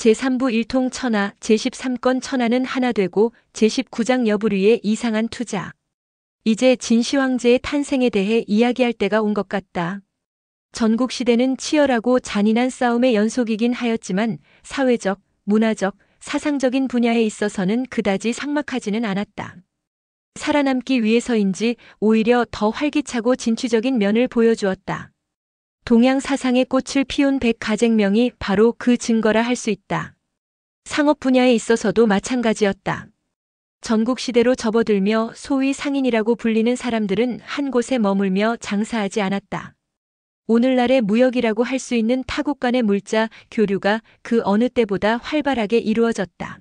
제3부 1통 천하, 제13건 천하는 하나 되고 제19장 여부리의 이상한 투자. 이제 진시황제의 탄생에 대해 이야기할 때가 온 것 같다. 전국시대는 치열하고 잔인한 싸움의 연속이긴 하였지만 사회적, 문화적, 사상적인 분야에 있어서는 그다지 삭막하지는 않았다. 살아남기 위해서인지 오히려 더 활기차고 진취적인 면을 보여주었다. 동양 사상의 꽃을 피운 백가쟁명이 바로 그 증거라 할 수 있다. 상업 분야에 있어서도 마찬가지였다. 전국시대로 접어들며 소위 상인이라고 불리는 사람들은 한 곳에 머물며 장사하지 않았다. 오늘날의 무역이라고 할 수 있는 타국 간의 물자, 교류가 그 어느 때보다 활발하게 이루어졌다.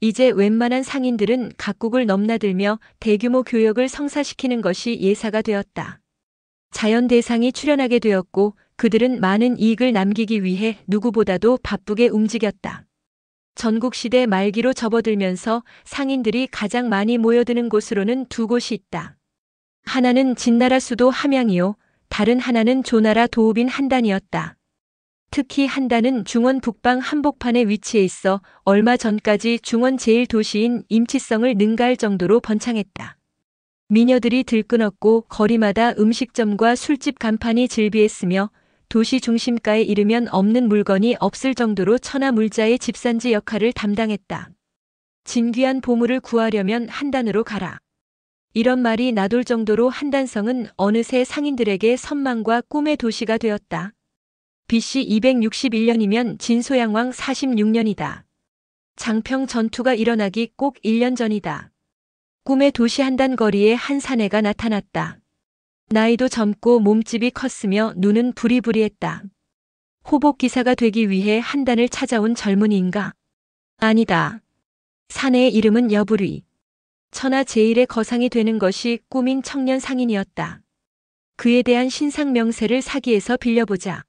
이제 웬만한 상인들은 각국을 넘나들며 대규모 교역을 성사시키는 것이 예사가 되었다. 자연 대상이 출현하게 되었고 그들은 많은 이익을 남기기 위해 누구보다도 바쁘게 움직였다. 전국시대 말기로 접어들면서 상인들이 가장 많이 모여드는 곳으로는 두 곳이 있다. 하나는 진나라 수도 함양이요. 다른 하나는 조나라 도읍인 한단이었다. 특히 한단은 중원 북방 한복판에 위치해 있어 얼마 전까지 중원 제1도시인 임치성을 능가할 정도로 번창했다. 미녀들이 들끓었고 거리마다 음식점과 술집 간판이 즐비했으며 도시 중심가에 이르면 없는 물건이 없을 정도로 천하물자의 집산지 역할을 담당했다. 진귀한 보물을 구하려면 한단으로 가라. 이런 말이 나돌 정도로 한단성은 어느새 상인들에게 선망과 꿈의 도시가 되었다. BC 261년이면 진소양왕 46년이다. 장평 전투가 일어나기 꼭 1년 전이다. 꿈의 도시 한단 거리에 한 사내가 나타났다. 나이도 젊고 몸집이 컸으며 눈은 부리부리했다. 호복 기사가 되기 위해 한단을 찾아온 젊은이인가? 아니다. 사내의 이름은 여부리. 천하 제1의 거상이 되는 것이 꿈인 청년 상인이었다. 그에 대한 신상 명세를 사기에서 빌려보자.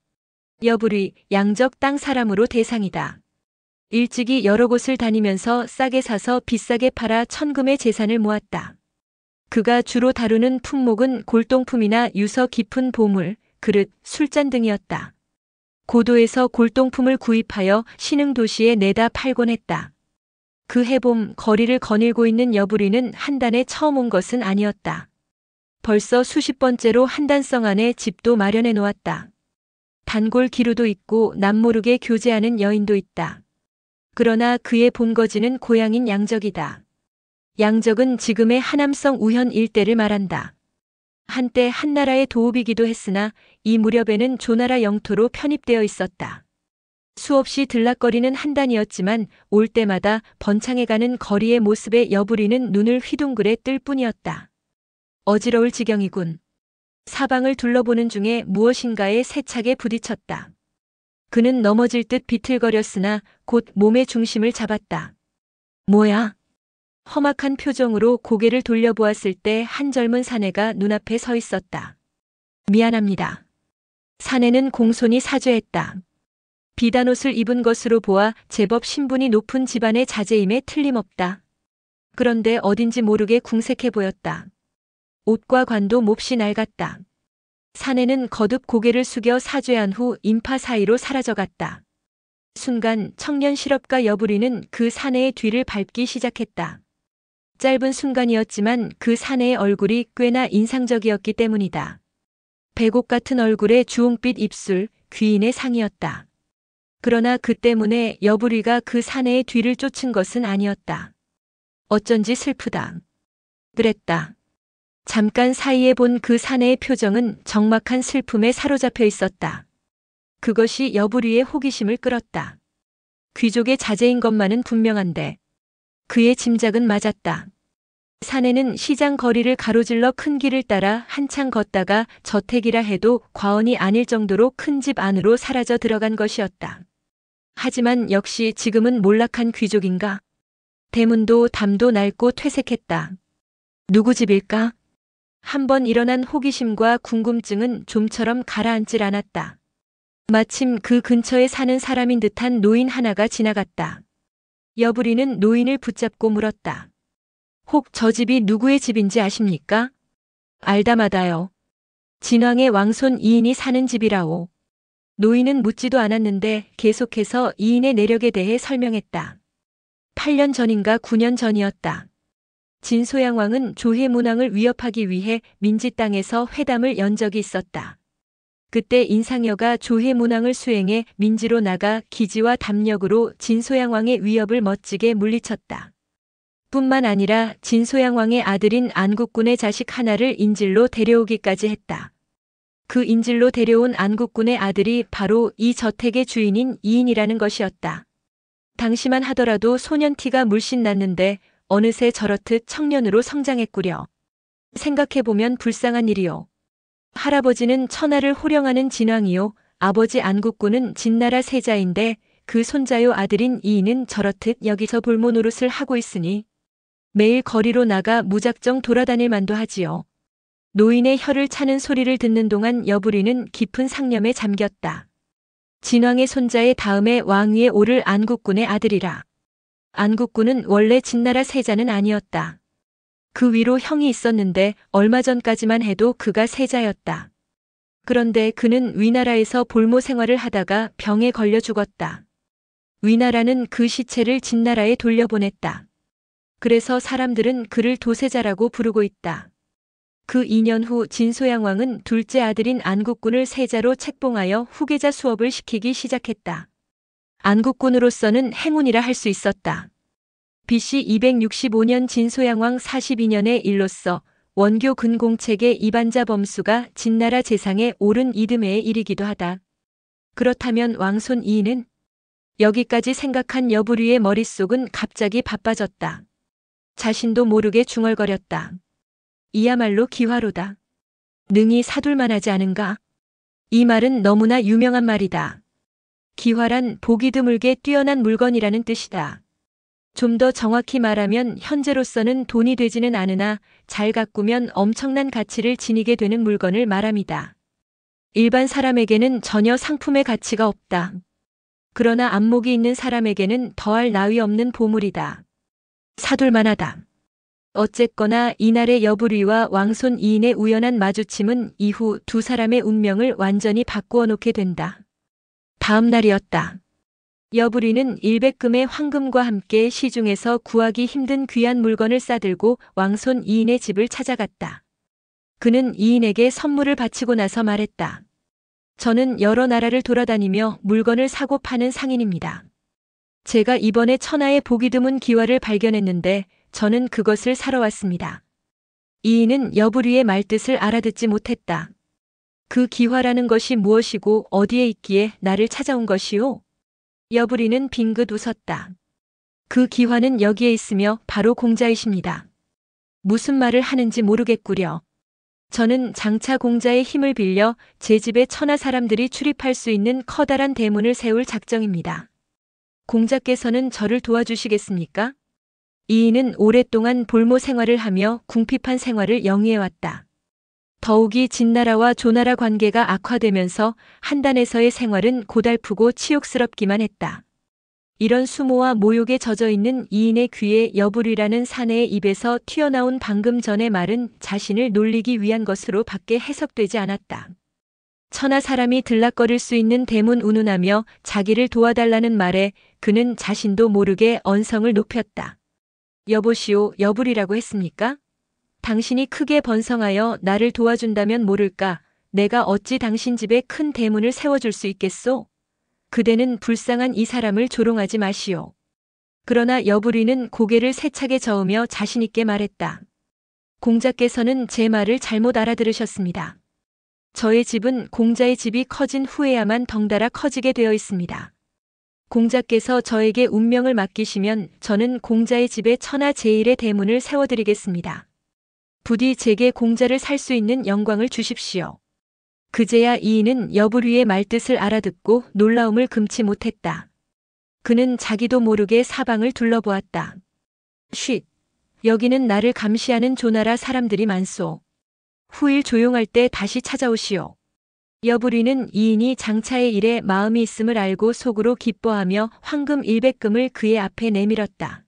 여부리, 양적 땅 사람으로 대상이다. 일찍이 여러 곳을 다니면서 싸게 사서 비싸게 팔아 천금의 재산을 모았다. 그가 주로 다루는 품목은 골동품이나 유서 깊은 보물, 그릇, 술잔 등이었다. 고도에서 골동품을 구입하여 신흥도시에 내다 팔곤 했다. 그 해봄 거리를 거닐고 있는 여부리는 한단에 처음 온 것은 아니었다. 벌써 수십 번째로 한단성 안에 집도 마련해 놓았다. 단골 기루도 있고 남모르게 교제하는 여인도 있다. 그러나 그의 본거지는 고향인 양적이다. 양적은 지금의 하남성 우현 일대를 말한다. 한때 한나라의 도읍이기도 했으나 이 무렵에는 조나라 영토로 편입되어 있었다. 수없이 들락거리는 한단이었지만 올 때마다 번창해가는 거리의 모습에 여부리는 눈을 휘둥그레 뜰 뿐이었다. 어지러울 지경이군. 사방을 둘러보는 중에 무엇인가에 세차게 부딪혔다. 그는 넘어질 듯 비틀거렸으나 곧 몸의 중심을 잡았다. 뭐야? 험악한 표정으로 고개를 돌려보았을 때 한 젊은 사내가 눈앞에 서 있었다. 미안합니다. 사내는 공손히 사죄했다. 비단옷을 입은 것으로 보아 제법 신분이 높은 집안의 자제임에 틀림없다. 그런데 어딘지 모르게 궁색해 보였다. 옷과 관도 몹시 낡았다. 사내는 거듭 고개를 숙여 사죄한 후 인파 사이로 사라져갔다. 순간 청년 실업가 여부리는 그 사내의 뒤를 밟기 시작했다. 짧은 순간이었지만 그 사내의 얼굴이 꽤나 인상적이었기 때문이다. 백옥 같은 얼굴에 주홍빛 입술, 귀인의 상이었다. 그러나 그 때문에 여부리가 그 사내의 뒤를 쫓은 것은 아니었다. 어쩐지 슬프다. 그랬다. 잠깐 사이에 본 그 사내의 표정은 적막한 슬픔에 사로잡혀 있었다. 그것이 여부리의 호기심을 끌었다. 귀족의 자제인 것만은 분명한데 그의 짐작은 맞았다. 사내는 시장 거리를 가로질러 큰 길을 따라 한참 걷다가 저택이라 해도 과언이 아닐 정도로 큰 집 안으로 사라져 들어간 것이었다. 하지만 역시 지금은 몰락한 귀족인가? 대문도 담도 낡고 퇴색했다. 누구 집일까? 한번 일어난 호기심과 궁금증은 좀처럼 가라앉질 않았다. 마침 그 근처에 사는 사람인 듯한 노인 하나가 지나갔다. 여부리는 노인을 붙잡고 물었다. 혹 저 집이 누구의 집인지 아십니까? 알다마다요. 진왕의 왕손 이인이 사는 집이라오. 노인은 묻지도 않았는데 계속해서 이인의 내력에 대해 설명했다. 8년 전인가 9년 전이었다. 진소양 왕은 조혜문왕을 위협하기 위해 민지 땅에서 회담을 연 적이 있었다. 그때 인상여가 조혜문왕을 수행해 민지로 나가 기지와 담력으로 진소양 왕의 위협을 멋지게 물리쳤다. 뿐만 아니라 진소양 왕의 아들인 안국군의 자식 하나를 인질로 데려오기까지 했다. 그 인질로 데려온 안국군의 아들이 바로 이 저택의 주인인 이인이라는 것이었다. 당시만 하더라도 소년티가 물씬 났는데 어느새 저렇듯 청년으로 성장했구려. 생각해보면 불쌍한 일이요. 할아버지는 천하를 호령하는 진왕이요. 아버지 안국군은 진나라 세자인데 그 손자요 아들인 이인은 저렇듯 여기서 볼모 노릇을 하고 있으니 매일 거리로 나가 무작정 돌아다닐 만도 하지요. 노인의 혀를 차는 소리를 듣는 동안 여부리는 깊은 상념에 잠겼다. 진왕의 손자의 다음에 왕위에 오를 안국군의 아들이라. 안국군은 원래 진나라 세자는 아니었다. 그 위로 형이 있었는데 얼마 전까지만 해도 그가 세자였다. 그런데 그는 위나라에서 볼모 생활을 하다가 병에 걸려 죽었다. 위나라는 그 시체를 진나라에 돌려보냈다. 그래서 사람들은 그를 도세자라고 부르고 있다. 그 2년 후 진소양 왕은 둘째 아들인 안국군을 세자로 책봉하여 후계자 수업을 시키기 시작했다. 안국군으로서는 행운이라 할 수 있었다. BC 265년 진소양 왕 42년의 일로서 원교 근공책의 이반자 범수가 진나라 재상에 오른 이듬해의 일이기도 하다. 그렇다면 왕손 이인은? 여기까지 생각한 여부리의 머릿속은 갑자기 바빠졌다. 자신도 모르게 중얼거렸다. 이야말로 기화로다. 능히 사둘만하지 않은가? 이 말은 너무나 유명한 말이다. 기화란 보기 드물게 뛰어난 물건이라는 뜻이다. 좀 더 정확히 말하면 현재로서는 돈이 되지는 않으나 잘 가꾸면 엄청난 가치를 지니게 되는 물건을 말합니다. 일반 사람에게는 전혀 상품의 가치가 없다. 그러나 안목이 있는 사람에게는 더할 나위 없는 보물이다. 사둘만하다. 어쨌거나 이날의 여부리와 왕손 이인의 우연한 마주침은 이후 두 사람의 운명을 완전히 바꾸어 놓게 된다. 다음 날이었다. 여부리는 일백금의 황금과 함께 시중에서 구하기 힘든 귀한 물건을 싸들고 왕손 이인의 집을 찾아갔다. 그는 이인에게 선물을 바치고 나서 말했다. 저는 여러 나라를 돌아다니며 물건을 사고 파는 상인입니다. 제가 이번에 천하에 보기 드문 기화를 발견했는데 저는 그것을 사러 왔습니다. 이인은 여부리의 말뜻을 알아듣지 못했다. 그 기화라는 것이 무엇이고 어디에 있기에 나를 찾아온 것이오? 여부리는 빙긋 웃었다. 그 기화는 여기에 있으며 바로 공자이십니다. 무슨 말을 하는지 모르겠구려. 저는 장차 공자의 힘을 빌려 제 집에 천하 사람들이 출입할 수 있는 커다란 대문을 세울 작정입니다. 공자께서는 저를 도와주시겠습니까? 이인은 오랫동안 볼모 생활을 하며 궁핍한 생활을 영위해왔다. 더욱이 진나라와 조나라 관계가 악화되면서 한단에서의 생활은 고달프고 치욕스럽기만 했다. 이런 수모와 모욕에 젖어 있는 이인의 귀에 여부리라는 사내의 입에서 튀어나온 방금 전의 말은 자신을 놀리기 위한 것으로 밖에 해석되지 않았다. 천하 사람이 들락거릴 수 있는 대문 운운하며 자기를 도와달라는 말에 그는 자신도 모르게 언성을 높였다. 여보시오, 여부리라고 했습니까? 당신이 크게 번성하여 나를 도와준다면 모를까, 내가 어찌 당신 집에 큰 대문을 세워줄 수 있겠소? 그대는 불쌍한 이 사람을 조롱하지 마시오. 그러나 여부리는 고개를 세차게 저으며 자신있게 말했다. 공자께서는 제 말을 잘못 알아들으셨습니다. 저의 집은 공자의 집이 커진 후에야만 덩달아 커지게 되어 있습니다. 공자께서 저에게 운명을 맡기시면 저는 공자의 집에 천하 제일의 대문을 세워드리겠습니다. 부디 제게 공자를 살 수 있는 영광을 주십시오. 그제야 이인은 여부리의 말뜻을 알아듣고 놀라움을 금치 못했다. 그는 자기도 모르게 사방을 둘러보았다. 쉿! 여기는 나를 감시하는 조나라 사람들이 많소. 후일 조용할 때 다시 찾아오시오. 여부리는 이인이 장차의 일에 마음이 있음을 알고 속으로 기뻐하며 황금 100금을 그의 앞에 내밀었다.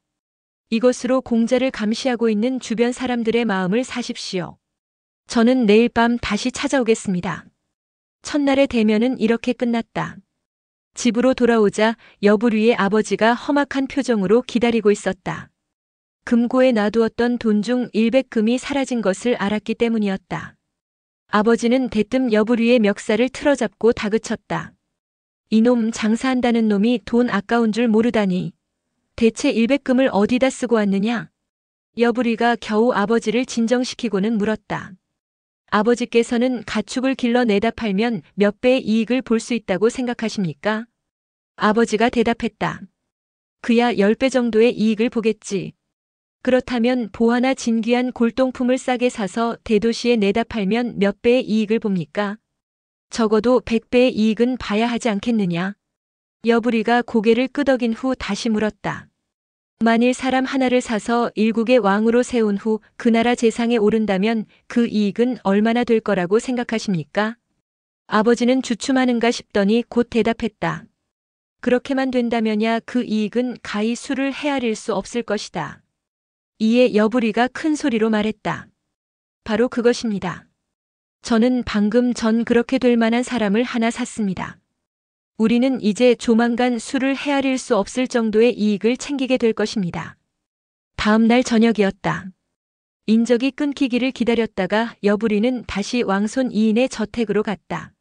이것으로 공자를 감시하고 있는 주변 사람들의 마음을 사십시오. 저는 내일 밤 다시 찾아오겠습니다. 첫날의 대면은 이렇게 끝났다. 집으로 돌아오자 여부리의 아버지가 험악한 표정으로 기다리고 있었다. 금고에 놔두었던 돈 중 100금이 사라진 것을 알았기 때문이었다. 아버지는 대뜸 여부리의 멱살을 틀어잡고 다그쳤다. 이놈 장사한다는 놈이 돈 아까운 줄 모르다니. 대체 100금을 어디다 쓰고 왔느냐? 여부리가 겨우 아버지를 진정시키고는 물었다. 아버지께서는 가축을 길러 내다 팔면 몇 배의 이익을 볼 수 있다고 생각하십니까? 아버지가 대답했다. 그야 10배 정도의 이익을 보겠지. 그렇다면 보화나 진귀한 골동품을 싸게 사서 대도시에 내다 팔면 몇 배의 이익을 봅니까? 적어도 100배의 이익은 봐야 하지 않겠느냐? 여부리가 고개를 끄덕인 후 다시 물었다. 만일 사람 하나를 사서 일국의 왕으로 세운 후 그 나라 재상에 오른다면 그 이익은 얼마나 될 거라고 생각하십니까? 아버지는 주춤하는가 싶더니 곧 대답했다. 그렇게만 된다면야 그 이익은 가히 수를 헤아릴 수 없을 것이다. 이에 여부리가 큰 소리로 말했다. 바로 그것입니다. 저는 방금 전 그렇게 될 만한 사람을 하나 샀습니다. 우리는 이제 조만간 수를 헤아릴 수 없을 정도의 이익을 챙기게 될 것입니다. 다음 날 저녁이었다. 인적이 끊기기를 기다렸다가 여부리는 다시 왕손 이인의 저택으로 갔다.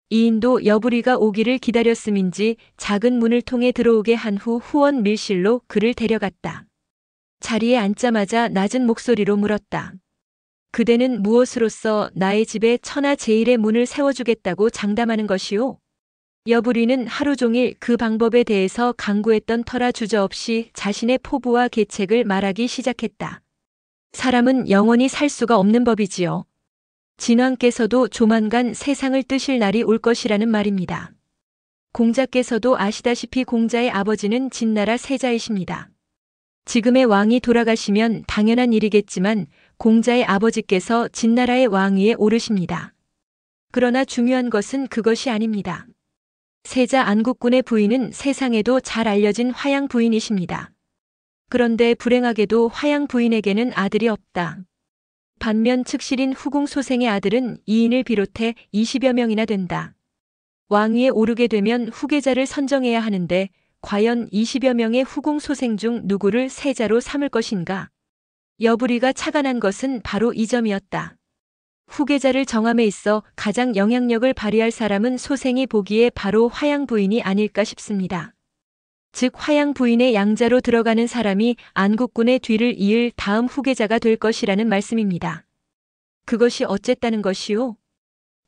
이인도 여부리가 오기를 기다렸음인지 작은 문을 통해 들어오게 한 후 후원 밀실로 그를 데려갔다. 자리에 앉자마자 낮은 목소리로 물었다. 그대는 무엇으로써 나의 집에 천하제일의 문을 세워주겠다고 장담하는 것이오? 여부리는 하루 종일 그 방법에 대해서 강구했던 터라 주저없이 자신의 포부와 계책을 말하기 시작했다. 사람은 영원히 살 수가 없는 법이지요. 진왕께서도 조만간 세상을 뜨실 날이 올 것이라는 말입니다. 공자께서도 아시다시피 공자의 아버지는 진나라 세자이십니다. 지금의 왕이 돌아가시면 당연한 일이겠지만 공자의 아버지께서 진나라의 왕위에 오르십니다. 그러나 중요한 것은 그것이 아닙니다. 세자 안국군의 부인은 세상에도 잘 알려진 화양 부인이십니다. 그런데 불행하게도 화양 부인에게는 아들이 없다. 반면 측실인 후궁 소생의 아들은 이인을 비롯해 20여 명이나 된다. 왕위에 오르게 되면 후계자를 선정해야 하는데 과연 20여 명의 후궁 소생 중 누구를 세자로 삼을 것인가? 여부리가 착안한 것은 바로 이 점이었다. 후계자를 정함에 있어 가장 영향력을 발휘할 사람은 소생이 보기에 바로 화양 부인이 아닐까 싶습니다. 즉 화양 부인의 양자로 들어가는 사람이 안국군의 뒤를 이을 다음 후계자가 될 것이라는 말씀입니다. 그것이 어쨌다는 것이오?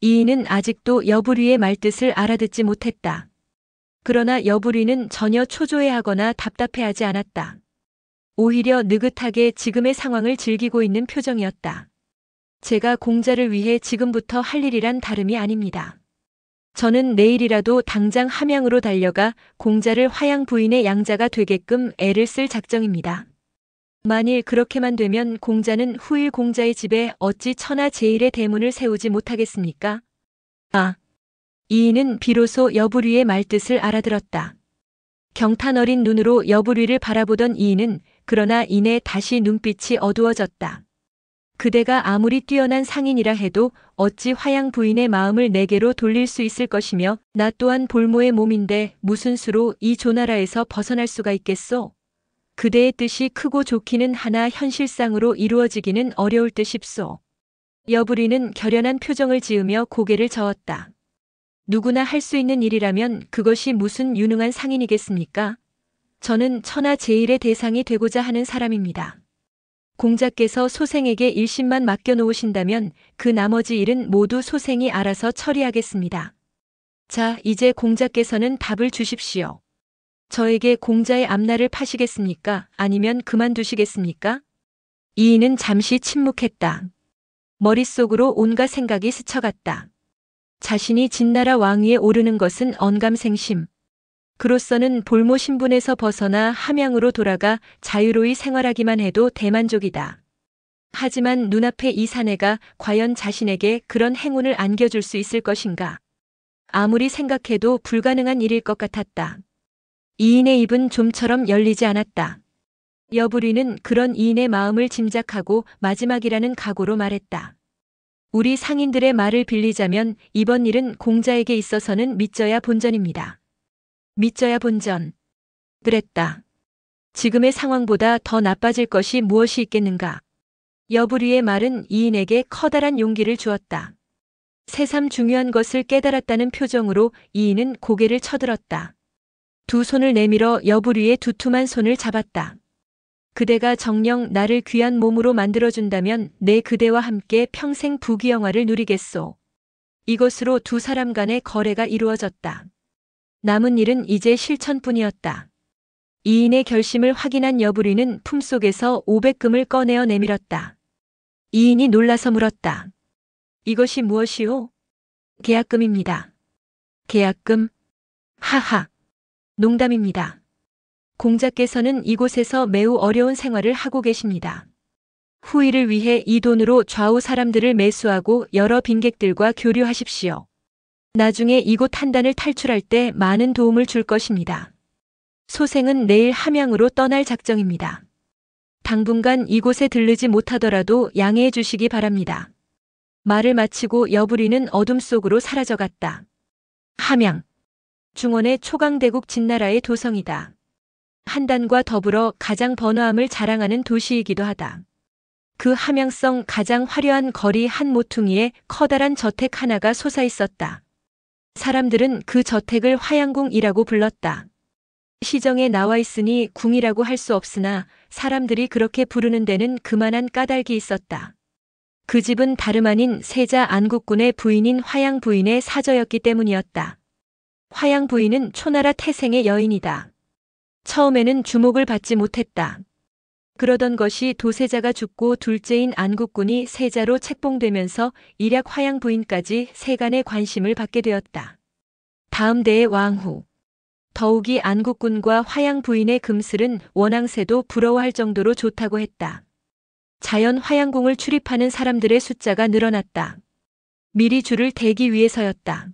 이인은 아직도 여부리의 말뜻을 알아듣지 못했다. 그러나 여부리는 전혀 초조해하거나 답답해하지 않았다. 오히려 느긋하게 지금의 상황을 즐기고 있는 표정이었다. 제가 공자를 위해 지금부터 할 일이란 다름이 아닙니다. 저는 내일이라도 당장 함양으로 달려가 공자를 화양 부인의 양자가 되게끔 애를 쓸 작정입니다. 만일 그렇게만 되면 공자는 후일 공자의 집에 어찌 천하제일의 대문을 세우지 못하겠습니까? 이인은 비로소 여부리의 말뜻을 알아들었다. 경탄 어린 눈으로 여부리를 바라보던 이인은 그러나 이내 다시 눈빛이 어두워졌다. 그대가 아무리 뛰어난 상인이라 해도 어찌 화양 부인의 마음을 내게로 돌릴 수 있을 것이며 나 또한 볼모의 몸인데 무슨 수로 이 조나라에서 벗어날 수가 있겠소? 그대의 뜻이 크고 좋기는 하나 현실상으로 이루어지기는 어려울 듯 싶소. 여부리는 결연한 표정을 지으며 고개를 저었다. 누구나 할 수 있는 일이라면 그것이 무슨 유능한 상인이겠습니까? 저는 천하제일의 대상이 되고자 하는 사람입니다. 공자께서 소생에게 일심만 맡겨놓으신다면 그 나머지 일은 모두 소생이 알아서 처리하겠습니다. 자, 이제 공자께서는 답을 주십시오. 저에게 공자의 앞날을 파시겠습니까? 아니면 그만두시겠습니까? 이인은 잠시 침묵했다. 머릿속으로 온갖 생각이 스쳐갔다. 자신이 진나라 왕위에 오르는 것은 언감생심. 그로서는 볼모 신분에서 벗어나 함양으로 돌아가 자유로이 생활하기만 해도 대만족이다. 하지만 눈앞에 이 사내가 과연 자신에게 그런 행운을 안겨줄 수 있을 것인가? 아무리 생각해도 불가능한 일일 것 같았다. 이인의 입은 좀처럼 열리지 않았다. 여부리는 그런 이인의 마음을 짐작하고 마지막이라는 각오로 말했다. 우리 상인들의 말을 빌리자면 이번 일은 공자에게 있어서는 믿져야 본전입니다. 믿져야 본전. 그랬다. 지금의 상황보다 더 나빠질 것이 무엇이 있겠는가. 여부리의 말은 이인에게 커다란 용기를 주었다. 새삼 중요한 것을 깨달았다는 표정으로 이인은 고개를 쳐들었다. 두 손을 내밀어 여부리의 두툼한 손을 잡았다. 그대가 정녕 나를 귀한 몸으로 만들어준다면 내 그대와 함께 평생 부귀영화를 누리겠소. 이것으로 두 사람 간의 거래가 이루어졌다. 남은 일은 이제 실천뿐이었다. 이인의 결심을 확인한 여부리는 품속에서 500금을 꺼내어 내밀었다. 이인이 놀라서 물었다. 이것이 무엇이오? 계약금입니다. 계약금? 하하. 농담입니다. 공자께서는 이곳에서 매우 어려운 생활을 하고 계십니다. 후일을 위해 이 돈으로 좌우 사람들을 매수하고 여러 빈객들과 교류하십시오. 나중에 이곳 한단을 탈출할 때 많은 도움을 줄 것입니다. 소생은 내일 함양으로 떠날 작정입니다. 당분간 이곳에 들르지 못하더라도 양해해 주시기 바랍니다. 말을 마치고 여부리는 어둠 속으로 사라져갔다. 함양. 중원의 초강대국 진나라의 도성이다. 한단과 더불어 가장 번화함을 자랑하는 도시이기도 하다. 그 함양성 가장 화려한 거리 한 모퉁이에 커다란 저택 하나가 솟아 있었다. 사람들은 그 저택을 화양궁이라고 불렀다. 시정에 나와 있으니 궁이라고 할 수 없으나 사람들이 그렇게 부르는 데는 그만한 까닭이 있었다. 그 집은 다름 아닌 세자 안국군의 부인인 화양 부인의 사저였기 때문이었다. 화양 부인은 초나라 태생의 여인이다. 처음에는 주목을 받지 못했다. 그러던 것이 도세자가 죽고 둘째인 안국군이 세자로 책봉되면서 일약 화양 부인까지 세간의 관심을 받게 되었다. 다음 대의 왕후. 더욱이 안국군과 화양 부인의 금슬은 원앙새도 부러워할 정도로 좋다고 했다. 자연 화양궁을 출입하는 사람들의 숫자가 늘어났다. 미리 줄을 대기 위해서였다.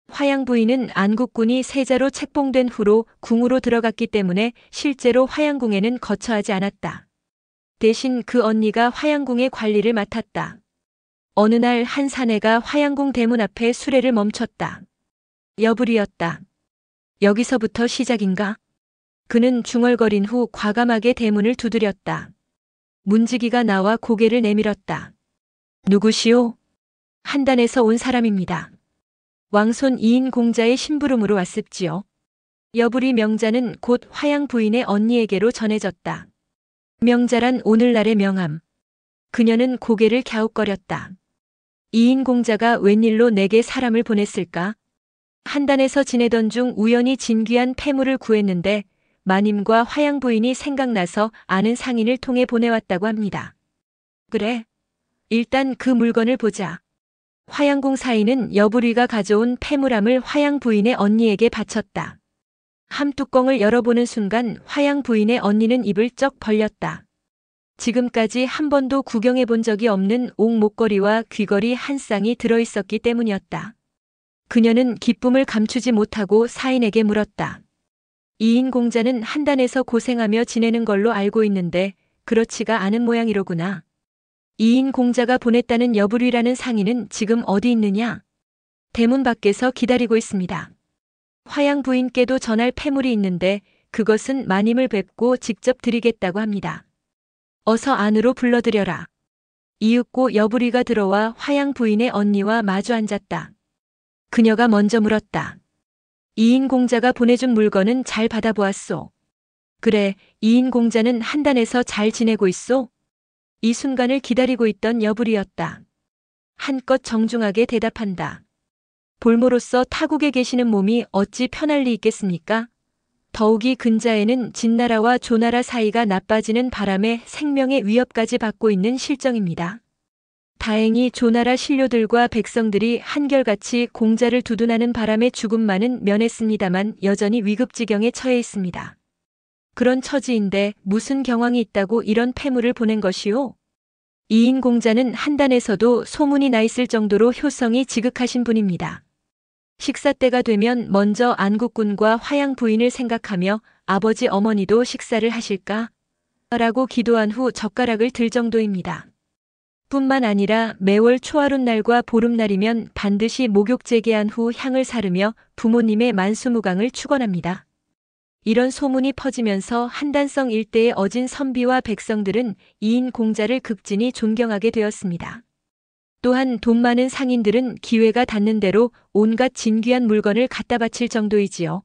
화양 부인은 안국군이 세자로 책봉된 후로 궁으로 들어갔기 때문에 실제로 화양궁에는 거처하지 않았다. 대신 그 언니가 화양궁의 관리를 맡았다. 어느 날 한 사내가 화양궁 대문 앞에 수레를 멈췄다. 여부리였다. 여기서부터 시작인가? 그는 중얼거린 후 과감하게 대문을 두드렸다. 문지기가 나와 고개를 내밀었다. 누구시오? 한단에서 온 사람입니다. 왕손 이인 공자의 심부름으로 왔습지요. 여부리 명자는 곧 화양 부인의 언니에게로 전해졌다. 명자란 오늘날의 명함. 그녀는 고개를 갸웃거렸다. 이인 공자가 웬일로 내게 사람을 보냈을까? 한단에서 지내던 중 우연히 진귀한 폐물을 구했는데 마님과 화양 부인이 생각나서 아는 상인을 통해 보내왔다고 합니다. 그래. 일단 그 물건을 보자. 화양궁 사인은 여부리가 가져온 폐물함을 화양 부인의 언니에게 바쳤다. 함뚜껑을 열어보는 순간 화양 부인의 언니는 입을 쩍 벌렸다. 지금까지 한 번도 구경해 본 적이 없는 옥 목걸이와 귀걸이 한 쌍이 들어있었기 때문이었다. 그녀는 기쁨을 감추지 못하고 사인에게 물었다. 이인 공자는 한단에서 고생하며 지내는 걸로 알고 있는데 그렇지가 않은 모양이로구나. 이인 공자가 보냈다는 여부리라는 상인은 지금 어디 있느냐? 대문 밖에서 기다리고 있습니다. 화양 부인께도 전할 폐물이 있는데 그것은 마님을 뵙고 직접 드리겠다고 합니다. 어서 안으로 불러들여라. 이윽고 여부리가 들어와 화양 부인의 언니와 마주 앉았다. 그녀가 먼저 물었다. 이인 공자가 보내준 물건은 잘 받아보았소. 그래, 이인 공자는 한단에서 잘 지내고 있소? 이 순간을 기다리고 있던 여부리였다. 한껏 정중하게 대답한다. 볼모로서 타국에 계시는 몸이 어찌 편할 리 있겠습니까? 더욱이 근자에는 진나라와 조나라 사이가 나빠지는 바람에 생명의 위협까지 받고 있는 실정입니다. 다행히 조나라 신료들과 백성들이 한결같이 공자를 두둔하는 바람에 죽음만은 면했습니다만 여전히 위급지경에 처해 있습니다. 그런 처지인데 무슨 경황이 있다고 이런 폐물을 보낸 것이오? 이인 공자는 한단에서도 소문이 나 있을 정도로 효성이 지극하신 분입니다. 식사 때가 되면 먼저 안국군과 화양 부인을 생각하며 아버지 어머니도 식사를 하실까? 라고 기도한 후 젓가락을 들 정도입니다. 뿐만 아니라 매월 초하룻날과 보름날이면 반드시 목욕 재개한 후 향을 사르며 부모님의 만수무강을 축원합니다. 이런 소문이 퍼지면서 한단성 일대의 어진 선비와 백성들은 이인 공자를 극진히 존경하게 되었습니다. 또한 돈 많은 상인들은 기회가 닿는 대로 온갖 진귀한 물건을 갖다 바칠 정도이지요.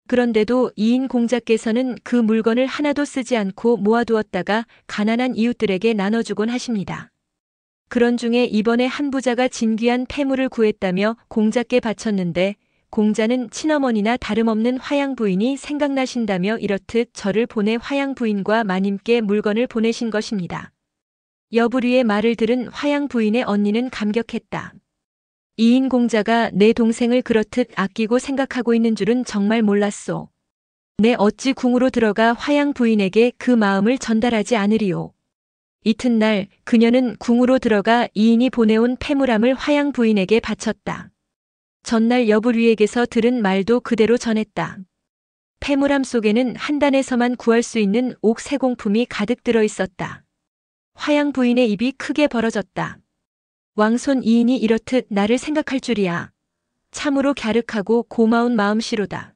그런데도 이인 공자께서는 그 물건을 하나도 쓰지 않고 모아두었다가 가난한 이웃들에게 나눠주곤 하십니다. 그런 중에 이번에 한 부자가 진귀한 폐물을 구했다며 공자께 바쳤는데 공자는 친어머니나 다름없는 화양 부인이 생각나신다며 이렇듯 저를 보내 화양 부인과 마님께 물건을 보내신 것입니다. 여부리의 말을 들은 화양 부인의 언니는 감격했다. 이인 공자가 내 동생을 그렇듯 아끼고 생각하고 있는 줄은 정말 몰랐소. 내 어찌 궁으로 들어가 화양 부인에게 그 마음을 전달하지 않으리오. 이튿날 그녀는 궁으로 들어가 이인이 보내온 폐물함을 화양 부인에게 바쳤다. 전날 여부리에게서 들은 말도 그대로 전했다. 폐물함 속에는 한단에서만 구할 수 있는 옥 세공품이 가득 들어 있었다. 화양 부인의 입이 크게 벌어졌다. 왕손 이인이 이렇듯 나를 생각할 줄이야. 참으로 갸륵하고 고마운 마음씨로다.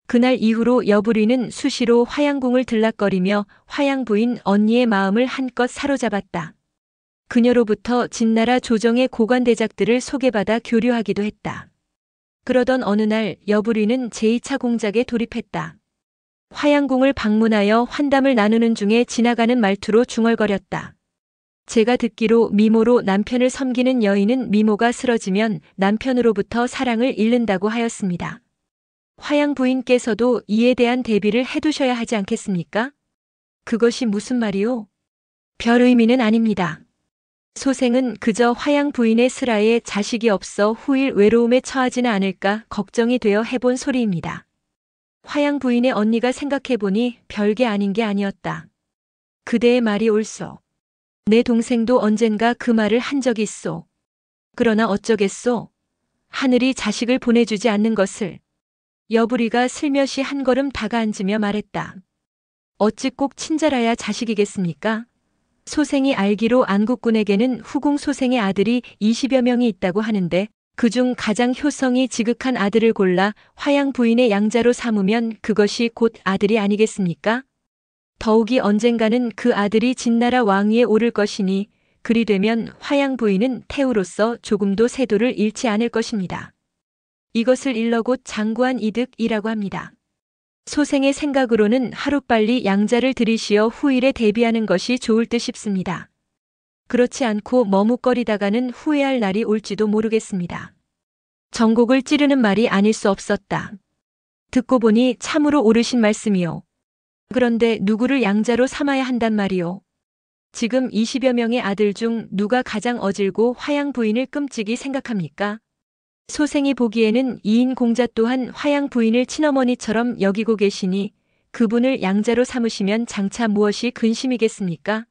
그날 이후로 여부리는 수시로 화양궁을 들락거리며 화양 부인 언니의 마음을 한껏 사로잡았다. 그녀로부터 진나라 조정의 고관대작들을 소개받아 교류하기도 했다. 그러던 어느 날 여부리는 제2차 공작에 돌입했다. 화양궁을 방문하여 환담을 나누는 중에 지나가는 말투로 중얼거렸다. 제가 듣기로 미모로 남편을 섬기는 여인은 미모가 쓰러지면 남편으로부터 사랑을 잃는다고 하였습니다. 화양 부인께서도 이에 대한 대비를 해두셔야 하지 않겠습니까? 그것이 무슨 말이오? 별 의미는 아닙니다. 소생은 그저 화양 부인의 슬하에 자식이 없어 후일 외로움에 처하지는 않을까 걱정이 되어 해본 소리입니다. 화양 부인의 언니가 생각해보니 별게 아닌 게 아니었다. 그대의 말이 옳소. 내 동생도 언젠가 그 말을 한 적이 있소. 그러나 어쩌겠소? 하늘이 자식을 보내주지 않는 것을. 여부리가 슬며시 한 걸음 다가앉으며 말했다. 어찌 꼭 친절해야 자식이겠습니까? 소생이 알기로 안국군에게는 후궁 소생의 아들이 20여 명이 있다고 하는데 그중 가장 효성이 지극한 아들을 골라 화양 부인의 양자로 삼으면 그것이 곧 아들이 아니겠습니까? 더욱이 언젠가는 그 아들이 진나라 왕위에 오를 것이니 그리 되면 화양 부인은 태우로서 조금도 세도를 잃지 않을 것입니다. 이것을 일러 곧 장구한 이득이라고 합니다. 소생의 생각으로는 하루빨리 양자를 들이시어 후일에 대비하는 것이 좋을 듯 싶습니다. 그렇지 않고 머뭇거리다가는 후회할 날이 올지도 모르겠습니다. 전곡을 찌르는 말이 아닐 수 없었다. 듣고 보니 참으로 옳으신 말씀이요. 그런데 누구를 양자로 삼아야 한단 말이오. 지금 20여 명의 아들 중 누가 가장 어질고 화양 부인을 끔찍이 생각합니까? 소생이 보기에는 이인 공자 또한 화양 부인을 친어머니처럼 여기고 계시니 그분을 양자로 삼으시면 장차 무엇이 근심이겠습니까?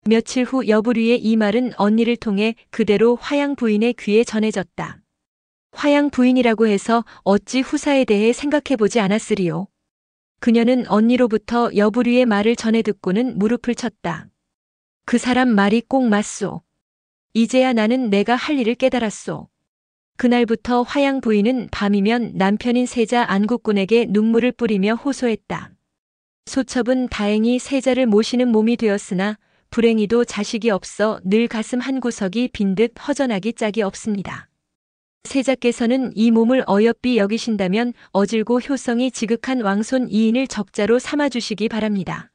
며칠 후 여부리의 이 말은 언니를 통해 그대로 화양 부인의 귀에 전해졌다. 화양 부인이라고 해서 어찌 후사에 대해 생각해보지 않았으리요. 그녀는 언니로부터 여부리의 말을 전해 듣고는 무릎을 쳤다. 그 사람 말이 꼭 맞소. 이제야 나는 내가 할 일을 깨달았소. 그날부터 화양 부인은 밤이면 남편인 세자 안국군에게 눈물을 뿌리며 호소했다. 소첩은 다행히 세자를 모시는 몸이 되었으나 불행히도 자식이 없어 늘 가슴 한구석이 빈 듯 허전하기 짝이 없습니다. 세자께서는 이 몸을 어여삐 여기신다면 어질고 효성이 지극한 왕손 이인을 적자로 삼아주시기 바랍니다.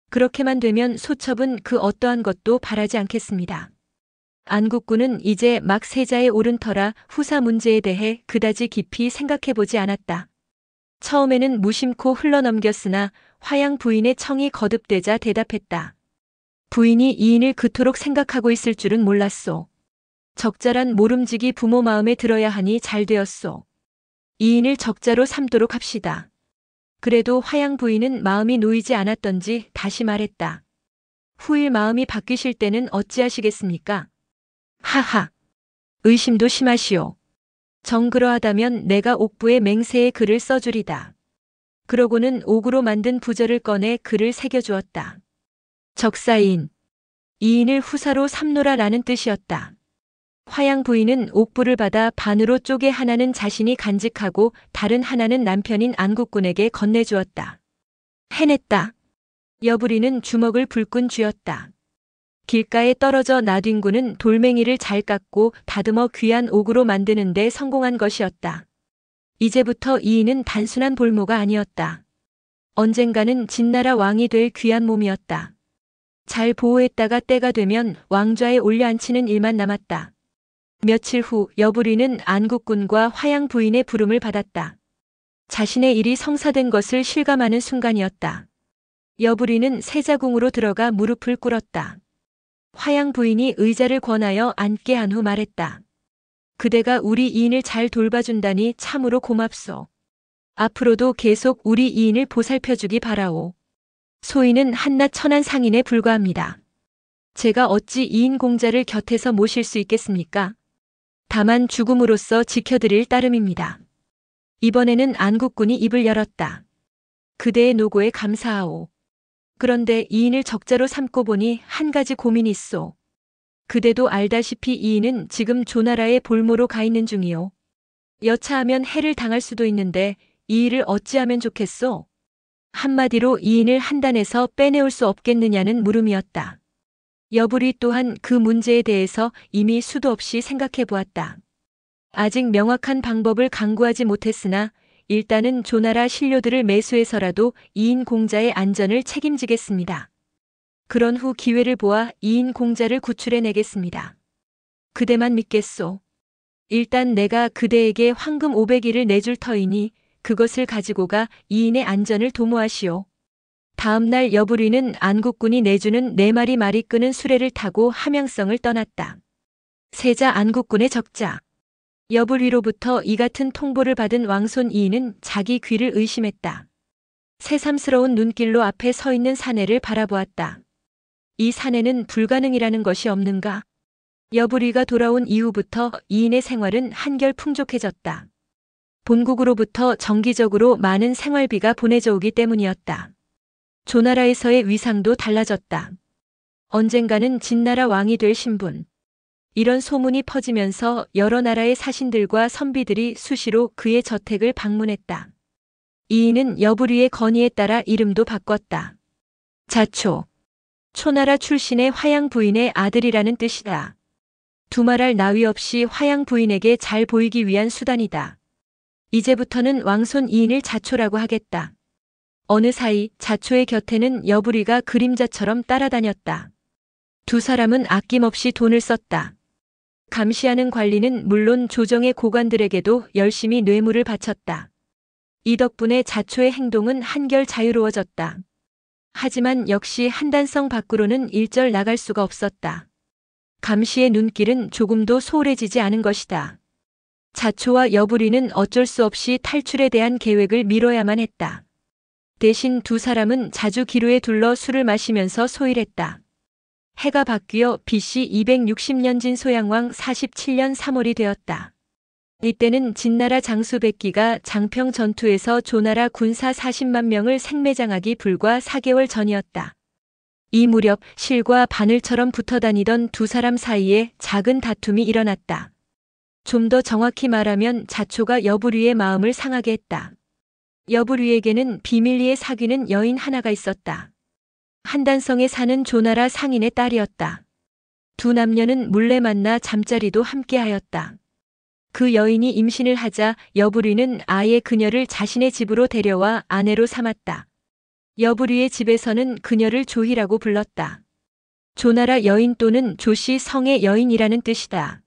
그렇게만 되면 소첩은 그 어떠한 것도 바라지 않겠습니다. 안국군은 이제 막 세자에 오른 터라 후사 문제에 대해 그다지 깊이 생각해보지 않았다. 처음에는 무심코 흘러넘겼으나 화양 부인의 청이 거듭되자 대답했다. 부인이 이인을 그토록 생각하고 있을 줄은 몰랐소. 적절한 모름지기 부모 마음에 들어야 하니 잘 되었소. 이인을 적자로 삼도록 합시다. 그래도 화양 부인은 마음이 놓이지 않았던지 다시 말했다. 후일 마음이 바뀌실 때는 어찌하시겠습니까? 하하. 의심도 심하시오. 정그러하다면 내가 옥부에 맹세의 글을 써주리다. 그러고는 옥으로 만든 부절을 꺼내 글을 새겨주었다. 적사인. 이인을 후사로 삼노라라는 뜻이었다. 화양 부인은 옥부를 받아 반으로 쪼개 하나는 자신이 간직하고 다른 하나는 남편인 안국군에게 건네주었다. 해냈다. 여부리는 주먹을 불끈 쥐었다. 길가에 떨어져 놔둔 군은 돌멩이를 잘 깎고 다듬어 귀한 옥으로 만드는 데 성공한 것이었다. 이제부터 이인은 단순한 볼모가 아니었다. 언젠가는 진나라 왕이 될 귀한 몸이었다. 잘 보호했다가 때가 되면 왕좌에 올려앉히는 일만 남았다. 며칠 후 여부리는 안국군과 화양 부인의 부름을 받았다. 자신의 일이 성사된 것을 실감하는 순간이었다. 여부리는 세자궁으로 들어가 무릎을 꿇었다. 화양 부인이 의자를 권하여 앉게 한 후 말했다. 그대가 우리 이인을 잘 돌봐준다니 참으로 고맙소. 앞으로도 계속 우리 이인을 보살펴주기 바라오. 소인은 한낱 천한 상인에 불과합니다. 제가 어찌 이인 공자를 곁에서 모실 수 있겠습니까? 다만 죽음으로써 지켜드릴 따름입니다. 이번에는 안국군이 입을 열었다. 그대의 노고에 감사하오. 그런데 이인을 적자로 삼고 보니 한 가지 고민이 있소. 그대도 알다시피 이인은 지금 조나라의 볼모로 가 있는 중이오. 여차하면 해를 당할 수도 있는데 이 일을 어찌하면 좋겠소? 한마디로 이인을 한단에서 빼내올 수 없겠느냐는 물음이었다. 여부리 또한 그 문제에 대해서 이미 수도 없이 생각해 보았다. 아직 명확한 방법을 강구하지 못했으나 일단은 조나라 신료들을 매수해서라도 이인 공자의 안전을 책임지겠습니다. 그런 후 기회를 보아 이인 공자를 구출해내겠습니다. 그대만 믿겠소. 일단 내가 그대에게 황금 500일을 내줄 터이니 그것을 가지고 가 이인의 안전을 도모하시오. 다음 날 여부리는 안국군이 내주는 4마리 말이 끄는 수레를 타고 함양성을 떠났다. 세자 안국군의 적자. 여부리로부터 이 같은 통보를 받은 왕손 이인은 자기 귀를 의심했다. 새삼스러운 눈길로 앞에 서 있는 사내를 바라보았다. 이 사내는 불가능이라는 것이 없는가? 여부리가 돌아온 이후부터 이인의 생활은 한결 풍족해졌다. 본국으로부터 정기적으로 많은 생활비가 보내져 오기 때문이었다. 조나라에서의 위상도 달라졌다. 언젠가는 진나라 왕이 될 신분. 이런 소문이 퍼지면서 여러 나라의 사신들과 선비들이 수시로 그의 저택을 방문했다. 이인은 여부리의 건의에 따라 이름도 바꿨다. 자초. 초나라 출신의 화양 부인의 아들이라는 뜻이다. 두말할 나위 없이 화양 부인에게 잘 보이기 위한 수단이다. 이제부터는 왕손 이인을 자초라고 하겠다. 어느 사이 자초의 곁에는 여부리가 그림자처럼 따라다녔다. 두 사람은 아낌없이 돈을 썼다. 감시하는 관리는 물론 조정의 고관들에게도 열심히 뇌물을 바쳤다. 이 덕분에 자초의 행동은 한결 자유로워졌다. 하지만 역시 한단성 밖으로는 일절 나갈 수가 없었다. 감시의 눈길은 조금도 소홀해지지 않은 것이다. 자초와 여부리는 어쩔 수 없이 탈출에 대한 계획을 미뤄야만 했다. 대신 두 사람은 자주 기루에 둘러 술을 마시면서 소일했다. 해가 바뀌어 BC 260년진 소양왕 47년 3월이 되었다. 이때는 진나라 장수 백기가 장평 전투에서 조나라 군사 40만 명을 생매장하기 불과 4개월 전이었다. 이 무렵 실과 바늘처럼 붙어다니던 두 사람 사이에 작은 다툼이 일어났다. 좀 더 정확히 말하면 자초가 여부리의 마음을 상하게 했다. 여부리에게는 비밀리에 사귀는 여인 하나가 있었다. 한단성에 사는 조나라 상인의 딸이었다. 두 남녀는 몰래 만나 잠자리도 함께하였다. 그 여인이 임신을 하자 여부리는 아예 그녀를 자신의 집으로 데려와 아내로 삼았다. 여부리의 집에서는 그녀를 조희라고 불렀다. 조나라 여인 또는 조씨 성의 여인이라는 뜻이다.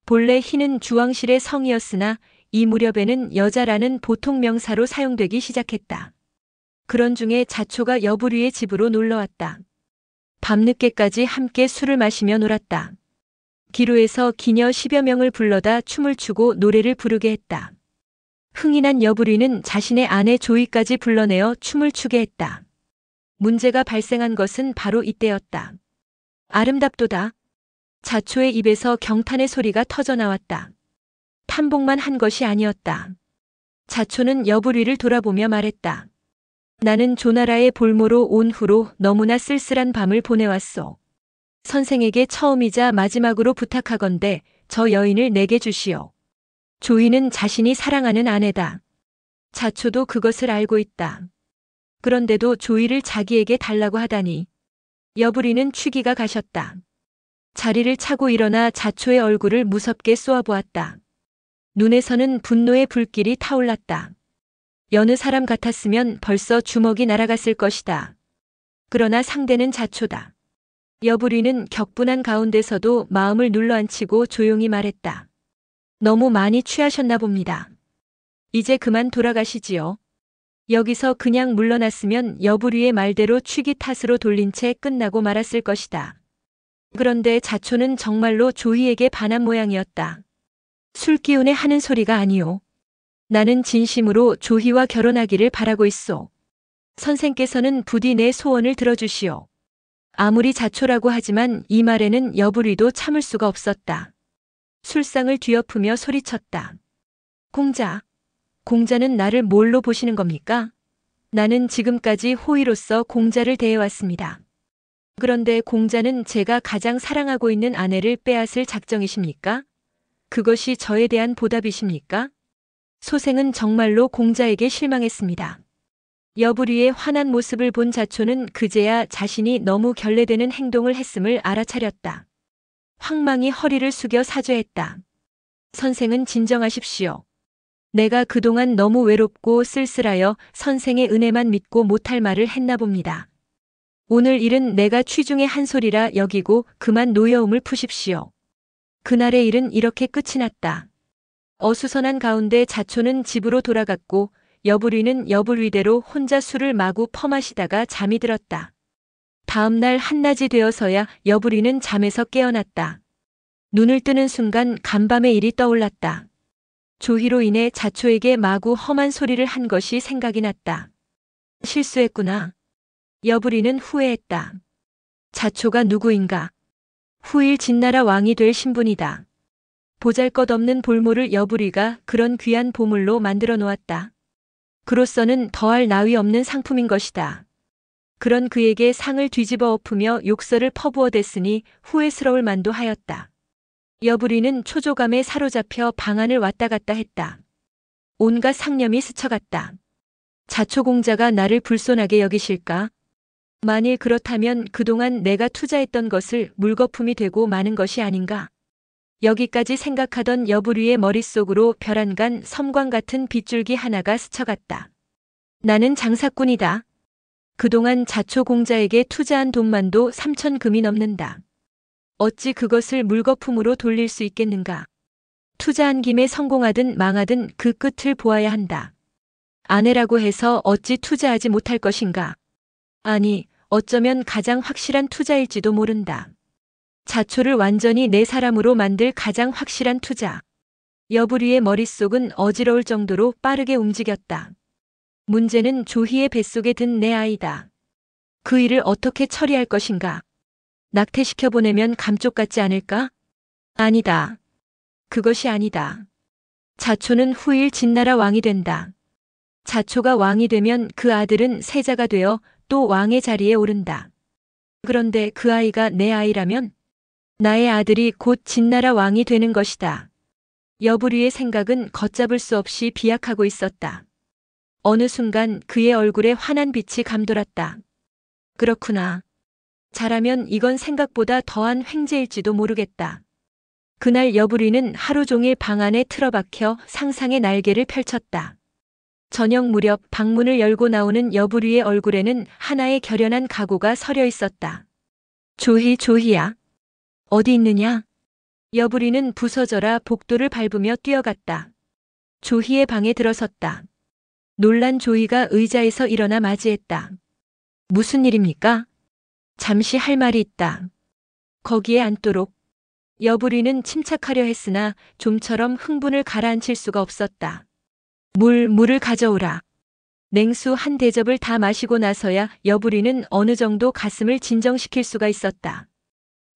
본래 희는 주왕실의 성이었으나 이 무렵에는 여자라는 보통 명사로 사용되기 시작했다. 그런 중에 자초가 여부리의 집으로 놀러왔다. 밤늦게까지 함께 술을 마시며 놀았다. 기루에서 기녀 10여 명을 불러다 춤을 추고 노래를 부르게 했다. 흥이 난 여부리는 자신의 아내 조이까지 불러내어 춤을 추게 했다. 문제가 발생한 것은 바로 이때였다. 아름답도다. 자초의 입에서 경탄의 소리가 터져나왔다. 탐복만 한 것이 아니었다. 자초는 여부리를 돌아보며 말했다. 나는 조나라의 볼모로 온 후로 너무나 쓸쓸한 밤을 보내왔소. 선생에게 처음이자 마지막으로 부탁하건대 저 여인을 내게 주시오. 조이는 자신이 사랑하는 아내다. 자초도 그것을 알고 있다. 그런데도 조이를 자기에게 달라고 하다니. 여부리는 취기가 가셨다. 자리를 차고 일어나 자초의 얼굴을 무섭게 쏘아보았다. 눈에서는 분노의 불길이 타올랐다. 여느 사람 같았으면 벌써 주먹이 날아갔을 것이다. 그러나 상대는 자초다. 여부리는 격분한 가운데서도 마음을 눌러앉히고 조용히 말했다. 너무 많이 취하셨나 봅니다. 이제 그만 돌아가시지요. 여기서 그냥 물러났으면 여부리의 말대로 취기 탓으로 돌린 채 끝나고 말았을 것이다. 그런데 자초는 정말로 조희에게 반한 모양이었다. 술 기운에 하는 소리가 아니오. 나는 진심으로 조희와 결혼하기를 바라고 있소. 선생께서는 부디 내 소원을 들어주시오. 아무리 자초라고 하지만 이 말에는 여부리도 참을 수가 없었다. 술상을 뒤엎으며 소리쳤다. 공자는 나를 뭘로 보시는 겁니까? 나는 지금까지 호의로서 공자를 대해왔습니다. 그런데 공자는 제가 가장 사랑하고 있는 아내를 빼앗을 작정이십니까? 그것이 저에 대한 보답이십니까? 소생은 정말로 공자에게 실망했습니다. 여부리의 화난 모습을 본 자초는 그제야 자신이 너무 결례되는 행동을 했음을 알아차렸다. 황망히 허리를 숙여 사죄했다. 선생은 진정하십시오. 내가 그동안 너무 외롭고 쓸쓸하여 선생의 은혜만 믿고 못할 말을 했나 봅니다. 오늘 일은 내가 취중의 한 소리라 여기고 그만 노여움을 푸십시오. 그날의 일은 이렇게 끝이 났다. 어수선한 가운데 자초는 집으로 돌아갔고 여부리는 여불위대로 혼자 술을 마구 퍼마시다가 잠이 들었다. 다음 날 한낮이 되어서야 여부리는 잠에서 깨어났다. 눈을 뜨는 순간 간밤의 일이 떠올랐다. 조희로 인해 자초에게 마구 험한 소리를 한 것이 생각이 났다. 실수했구나. 여부리는 후회했다. 자초가 누구인가? 후일 진나라 왕이 될 신분이다. 보잘것없는 볼모를 여부리가 그런 귀한 보물로 만들어 놓았다. 그로서는 더할 나위 없는 상품인 것이다. 그런 그에게 상을 뒤집어 엎으며 욕설을 퍼부어댔으니 후회스러울 만도 하였다. 여부리는 초조감에 사로잡혀 방안을 왔다 갔다 했다. 온갖 상념이 스쳐갔다. 자초공자가 나를 불손하게 여기실까? 만일 그렇다면 그동안 내가 투자했던 것을 물거품이 되고 마는 것이 아닌가? 여기까지 생각하던 여부리의 머릿속으로 별안간 섬광 같은 빗줄기 하나가 스쳐갔다. 나는 장사꾼이다. 그동안 자초공자에게 투자한 돈만도 3,000금이 넘는다. 어찌 그것을 물거품으로 돌릴 수 있겠는가? 투자한 김에 성공하든 망하든 그 끝을 보아야 한다. 아내라고 해서 어찌 투자하지 못할 것인가? 아니, 어쩌면 가장 확실한 투자일지도 모른다. 자초를 완전히 내 사람으로 만들 가장 확실한 투자. 여부리의 머릿속은 어지러울 정도로 빠르게 움직였다. 문제는 조희의 뱃속에 든 내 아이다. 그 일을 어떻게 처리할 것인가? 낙태시켜 보내면 감쪽 같지 않을까? 아니다. 그것이 아니다. 자초는 후일 진나라 왕이 된다. 자초가 왕이 되면 그 아들은 세자가 되어 또 왕의 자리에 오른다. 그런데 그 아이가 내 아이라면 나의 아들이 곧 진나라 왕이 되는 것이다. 여부리의 생각은 걷잡을 수 없이 비약하고 있었다. 어느 순간 그의 얼굴에 환한 빛이 감돌았다. 그렇구나. 잘하면 이건 생각보다 더한 횡재일지도 모르겠다. 그날 여부리는 하루 종일 방 안에 틀어박혀 상상의 날개를 펼쳤다. 저녁 무렵 방문을 열고 나오는 여부리의 얼굴에는 하나의 결연한 각오가 서려 있었다. 조희야. 어디 있느냐? 여부리는 부서져라 복도를 밟으며 뛰어갔다. 조희의 방에 들어섰다. 놀란 조희가 의자에서 일어나 맞이했다. 무슨 일입니까? 잠시 할 말이 있다. 거기에 앉도록. 여부리는 침착하려 했으나 좀처럼 흥분을 가라앉힐 수가 없었다. 물을 가져오라. 냉수 한 대접을 다 마시고 나서야 여부리는 어느 정도 가슴을 진정시킬 수가 있었다.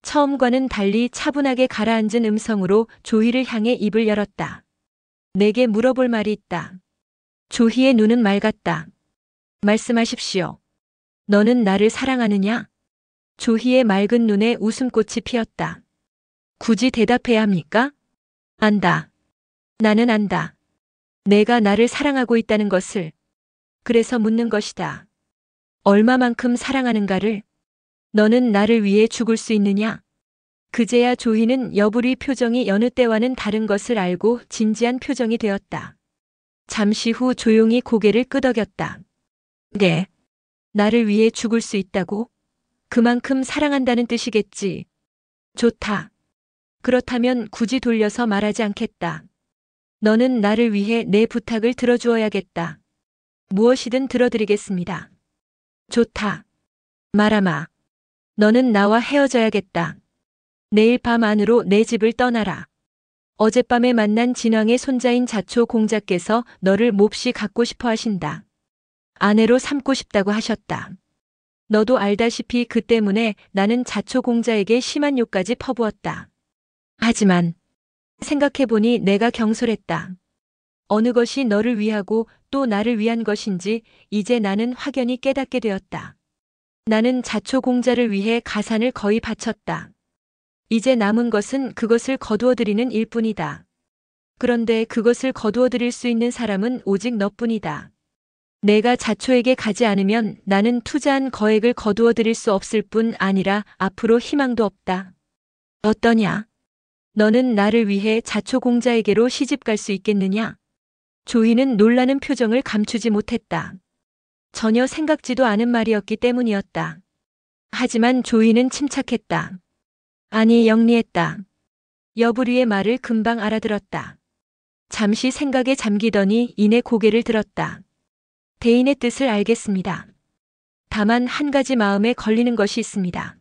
처음과는 달리 차분하게 가라앉은 음성으로 조희를 향해 입을 열었다. 내게 물어볼 말이 있다. 조희의 눈은 맑았다. 말씀하십시오. 너는 나를 사랑하느냐? 조희의 맑은 눈에 웃음꽃이 피었다. 굳이 대답해야 합니까? 안다. 나는 안다. 내가 나를 사랑하고 있다는 것을. 그래서 묻는 것이다. 얼마만큼 사랑하는가를. 너는 나를 위해 죽을 수 있느냐? 그제야 조희는 여불이 표정이 여느 때와는 다른 것을 알고 진지한 표정이 되었다. 잠시 후 조용히 고개를 끄덕였다. 네. 나를 위해 죽을 수 있다고? 그만큼 사랑한다는 뜻이겠지. 좋다. 그렇다면 굳이 돌려서 말하지 않겠다. 너는 나를 위해 내 부탁을 들어주어야겠다. 무엇이든 들어드리겠습니다. 좋다. 말아마. 너는 나와 헤어져야겠다. 내일 밤 안으로 내 집을 떠나라. 어젯밤에 만난 진왕의 손자인 자초 공자께서 너를 몹시 갖고 싶어 하신다. 아내로 삼고 싶다고 하셨다. 너도 알다시피 그 때문에 나는 자초 공자에게 심한 욕까지 퍼부었다. 하지만 생각해보니 내가 경솔했다. 어느 것이 너를 위하고 또 나를 위한 것인지 이제 나는 확연히 깨닫게 되었다. 나는 자초 공자를 위해 가산을 거의 바쳤다. 이제 남은 것은 그것을 거두어드리는 일뿐이다. 그런데 그것을 거두어드릴 수 있는 사람은 오직 너뿐이다. 내가 자초에게 가지 않으면 나는 투자한 거액을 거두어드릴 수 없을 뿐 아니라 앞으로 희망도 없다. 어떠냐? 너는 나를 위해 자초 공자에게로 시집갈 수 있겠느냐? 조희는 놀라는 표정을 감추지 못했다. 전혀 생각지도 않은 말이었기 때문이었다. 하지만 조희는 침착했다. 아니, 영리했다. 여불이의 말을 금방 알아들었다. 잠시 생각에 잠기더니 이내 고개를 들었다. 대인의 뜻을 알겠습니다. 다만 한 가지 마음에 걸리는 것이 있습니다.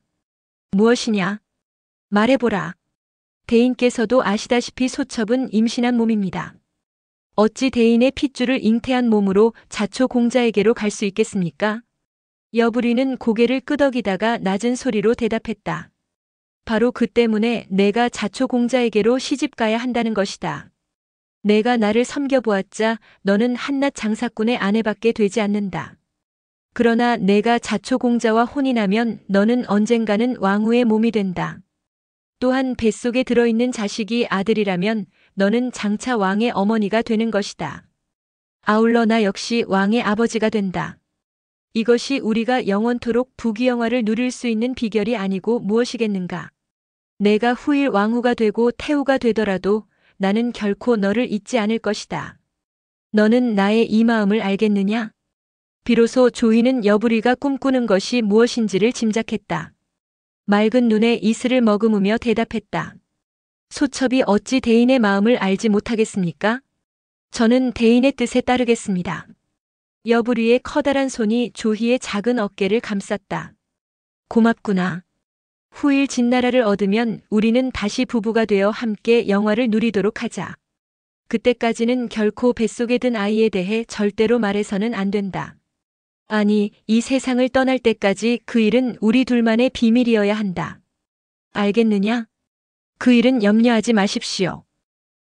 무엇이냐? 말해보라. 대인께서도 아시다시피 소첩은 임신한 몸입니다. 어찌 대인의 핏줄을 잉태한 몸으로 자초 공자에게로 갈 수 있겠습니까? 여불이는 고개를 끄덕이다가 낮은 소리로 대답했다. 바로 그 때문에 내가 자초 공자에게로 시집가야 한다는 것이다. 내가 나를 섬겨보았자 너는 한낱 장사꾼의 아내밖에 되지 않는다. 그러나 내가 자초 공자와 혼이 나면 너는 언젠가는 왕후의 몸이 된다. 또한 뱃속에 들어있는 자식이 아들이라면 너는 장차 왕의 어머니가 되는 것이다. 아울러 나 역시 왕의 아버지가 된다. 이것이 우리가 영원토록 부귀영화를 누릴 수 있는 비결이 아니고 무엇이겠는가. 내가 후일 왕후가 되고 태후가 되더라도 나는 결코 너를 잊지 않을 것이다. 너는 나의 이 마음을 알겠느냐? 비로소 조희는 여불이가 꿈꾸는 것이 무엇인지를 짐작했다. 맑은 눈에 이슬을 머금으며 대답했다. 소첩이 어찌 대인의 마음을 알지 못하겠습니까? 저는 대인의 뜻에 따르겠습니다. 여불이의 커다란 손이 조희의 작은 어깨를 감쌌다. 고맙구나. 후일 진나라를 얻으면 우리는 다시 부부가 되어 함께 영화를 누리도록 하자. 그때까지는 결코 뱃속에 든 아이에 대해 절대로 말해서는 안 된다. 아니, 이 세상을 떠날 때까지 그 일은 우리 둘만의 비밀이어야 한다. 알겠느냐? 그 일은 염려하지 마십시오.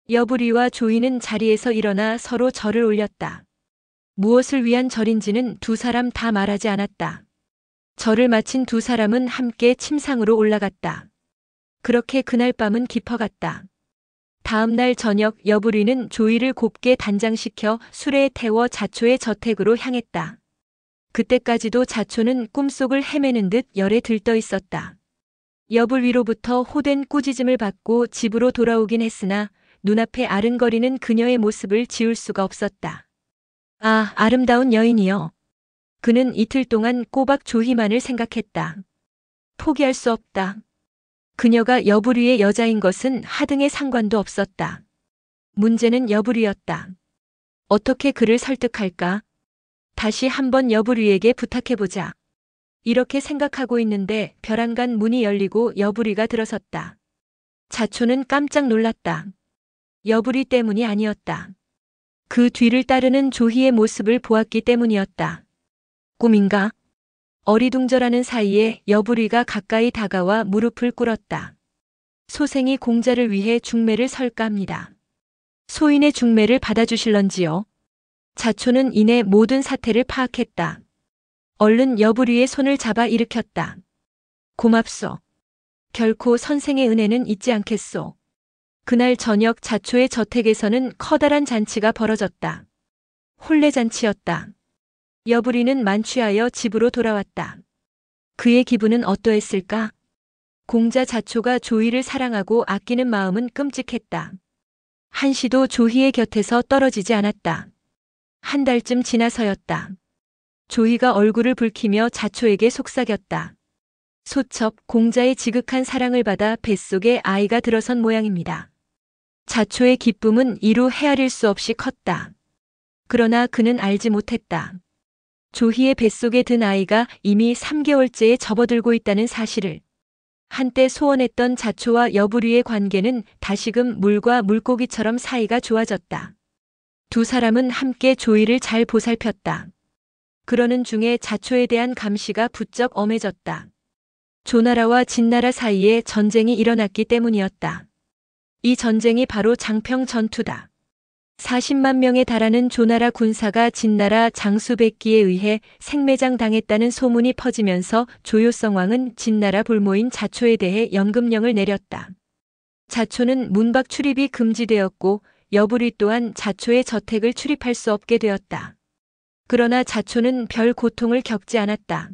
여불이와 조희는 자리에서 일어나 서로 절을 올렸다. 무엇을 위한 절인지는 두 사람 다 말하지 않았다. 절을 마친 두 사람은 함께 침상으로 올라갔다. 그렇게 그날 밤은 깊어갔다. 다음 날 저녁 여불이는 조희를 곱게 단장시켜 수레에 태워 자초의 저택으로 향했다. 그때까지도 자초는 꿈속을 헤매는 듯 열에 들떠 있었다. 여불위로부터 호된 꾸짖음을 받고 집으로 돌아오긴 했으나 눈앞에 아른거리는 그녀의 모습을 지울 수가 없었다. 아, 아름다운 여인이여. 그는 이틀 동안 꼬박 조희만을 생각했다. 포기할 수 없다. 그녀가 여불이의 여자인 것은 하등의 상관도 없었다. 문제는 여불이였다. 어떻게 그를 설득할까? 다시 한번 여불이에게 부탁해보자. 이렇게 생각하고 있는데 벼랑간 문이 열리고 여불이가 들어섰다. 자초는 깜짝 놀랐다. 여불이 때문이 아니었다. 그 뒤를 따르는 조희의 모습을 보았기 때문이었다. 꿈인가? 어리둥절하는 사이에 여불이가 가까이 다가와 무릎을 꿇었다. 소생이 공자를 위해 중매를 설까 합니다. 소인의 중매를 받아주실런지요? 자초는 이내 모든 사태를 파악했다. 얼른 여불이의 손을 잡아 일으켰다. 고맙소. 결코 선생의 은혜는 잊지 않겠소. 그날 저녁 자초의 저택에서는 커다란 잔치가 벌어졌다. 혼례잔치였다. 여부리는 만취하여 집으로 돌아왔다. 그의 기분은 어떠했을까? 공자 자초가 조희를 사랑하고 아끼는 마음은 끔찍했다. 한시도 조희의 곁에서 떨어지지 않았다. 한 달쯤 지나서였다. 조희가 얼굴을 붉히며 자초에게 속삭였다. 소첩 공자의 지극한 사랑을 받아 뱃속에 아이가 들어선 모양입니다. 자초의 기쁨은 이루 헤아릴 수 없이 컸다. 그러나 그는 알지 못했다. 조희의 뱃속에 든 아이가 이미 3개월째에 접어들고 있다는 사실을. 한때 소원했던 자초와 여부리의 관계는 다시금 물과 물고기처럼 사이가 좋아졌다. 두 사람은 함께 조희를 잘 보살폈다. 그러는 중에 자초에 대한 감시가 부쩍 엄해졌다. 조나라와 진나라 사이에 전쟁이 일어났기 때문이었다. 이 전쟁이 바로 장평 전투다. 40만 명에 달하는 조나라 군사가 진나라 장수백기에 의해 생매장 당했다는 소문이 퍼지면서 조효성왕은 진나라 볼모인 자초에 대해 연금령을 내렸다. 자초는 문밖 출입이 금지되었고 여부리 또한 자초의 저택을 출입할 수 없게 되었다. 그러나 자초는 별 고통을 겪지 않았다.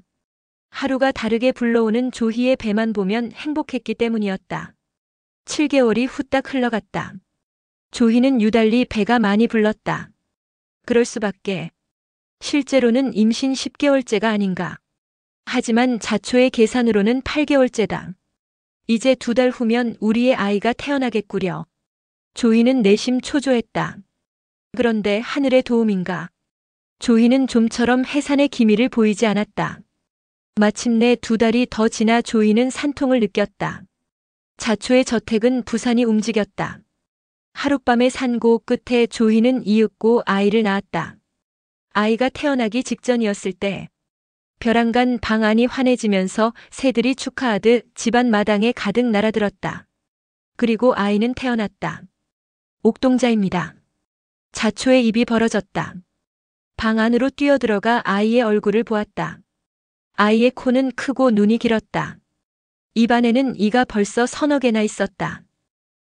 하루가 다르게 불러오는 조희의 배만 보면 행복했기 때문이었다. 7개월이 후딱 흘러갔다. 조희는 유달리 배가 많이 불렀다. 그럴 수밖에. 실제로는 임신 10개월째가 아닌가. 하지만 자초의 계산으로는 8개월째다. 이제 2달 후면 우리의 아이가 태어나겠구려. 조희는 내심 초조했다. 그런데 하늘의 도움인가. 조희는 좀처럼 해산의 기미를 보이지 않았다. 마침내 2달이 더 지나 조희는 산통을 느꼈다. 자초의 저택은 부산이 움직였다. 하룻밤의 산고 끝에 조희는 이윽고 아이를 낳았다. 아이가 태어나기 직전이었을 때 벼랑간 방 안이 환해지면서 새들이 축하하듯 집안 마당에 가득 날아들었다. 그리고 아이는 태어났다. 옥동자입니다. 자초의 입이 벌어졌다. 방 안으로 뛰어들어가 아이의 얼굴을 보았다. 아이의 코는 크고 눈이 길었다. 입안에는 이가 벌써 서너 개나 있었다.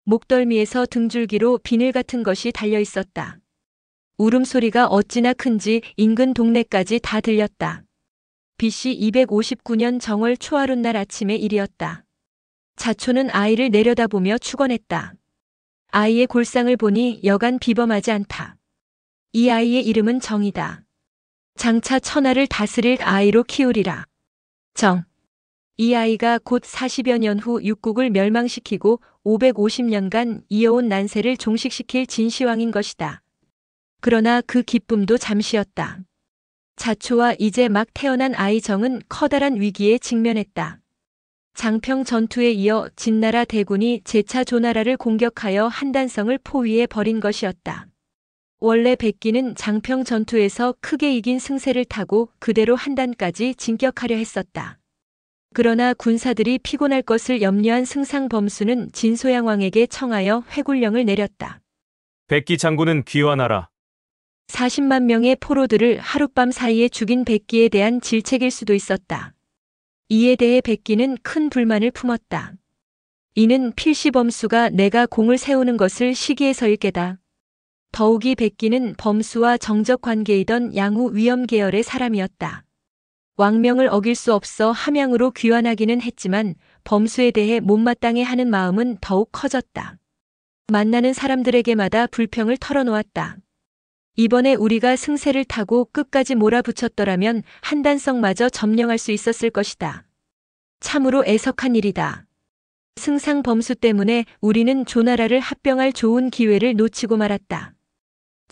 목덜미에서 등줄기로 비늘 같은 것이 달려 있었다. 울음소리가 어찌나 큰지 인근 동네까지 다 들렸다. BC 259년 정월 초하룻날 아침의 일이었다. 자초는 아이를 내려다보며 축원했다. 아이의 골상을 보니 여간 비범하지 않다. 이 아이의 이름은 정이다. 장차 천하를 다스릴 아이로 키우리라. 정. 이 아이가 곧 40여 년 후 육국을 멸망시키고 550년간 이어온 난세를 종식시킬 진시황인 것이다. 그러나 그 기쁨도 잠시였다. 자초와 이제 막 태어난 아이 정은 커다란 위기에 직면했다. 장평 전투에 이어 진나라 대군이 재차 조나라를 공격하여 한단성을 포위해 버린 것이었다. 원래 백기는 장평 전투에서 크게 이긴 승세를 타고 그대로 한단까지 진격하려 했었다. 그러나 군사들이 피곤할 것을 염려한 승상범수는 진소양 왕에게 청하여 회굴령을 내렸다. 백기 장군은 귀환하라. 40만 명의 포로들을 하룻밤 사이에 죽인 백기에 대한 질책일 수도 있었다. 이에 대해 백기는 큰 불만을 품었다. 이는 필시범수가 내가 공을 세우는 것을 시기해서일 게다. 더욱이 백기는 범수와 정적 관계이던 양후 위엄 계열의 사람이었다. 왕명을 어길 수 없어 함양으로 귀환하기는 했지만 범수에 대해 못마땅해 하는 마음은 더욱 커졌다. 만나는 사람들에게마다 불평을 털어놓았다. 이번에 우리가 승세를 타고 끝까지 몰아붙였더라면 한단성마저 점령할 수 있었을 것이다. 참으로 애석한 일이다. 승상 범수 때문에 우리는 조나라를 합병할 좋은 기회를 놓치고 말았다.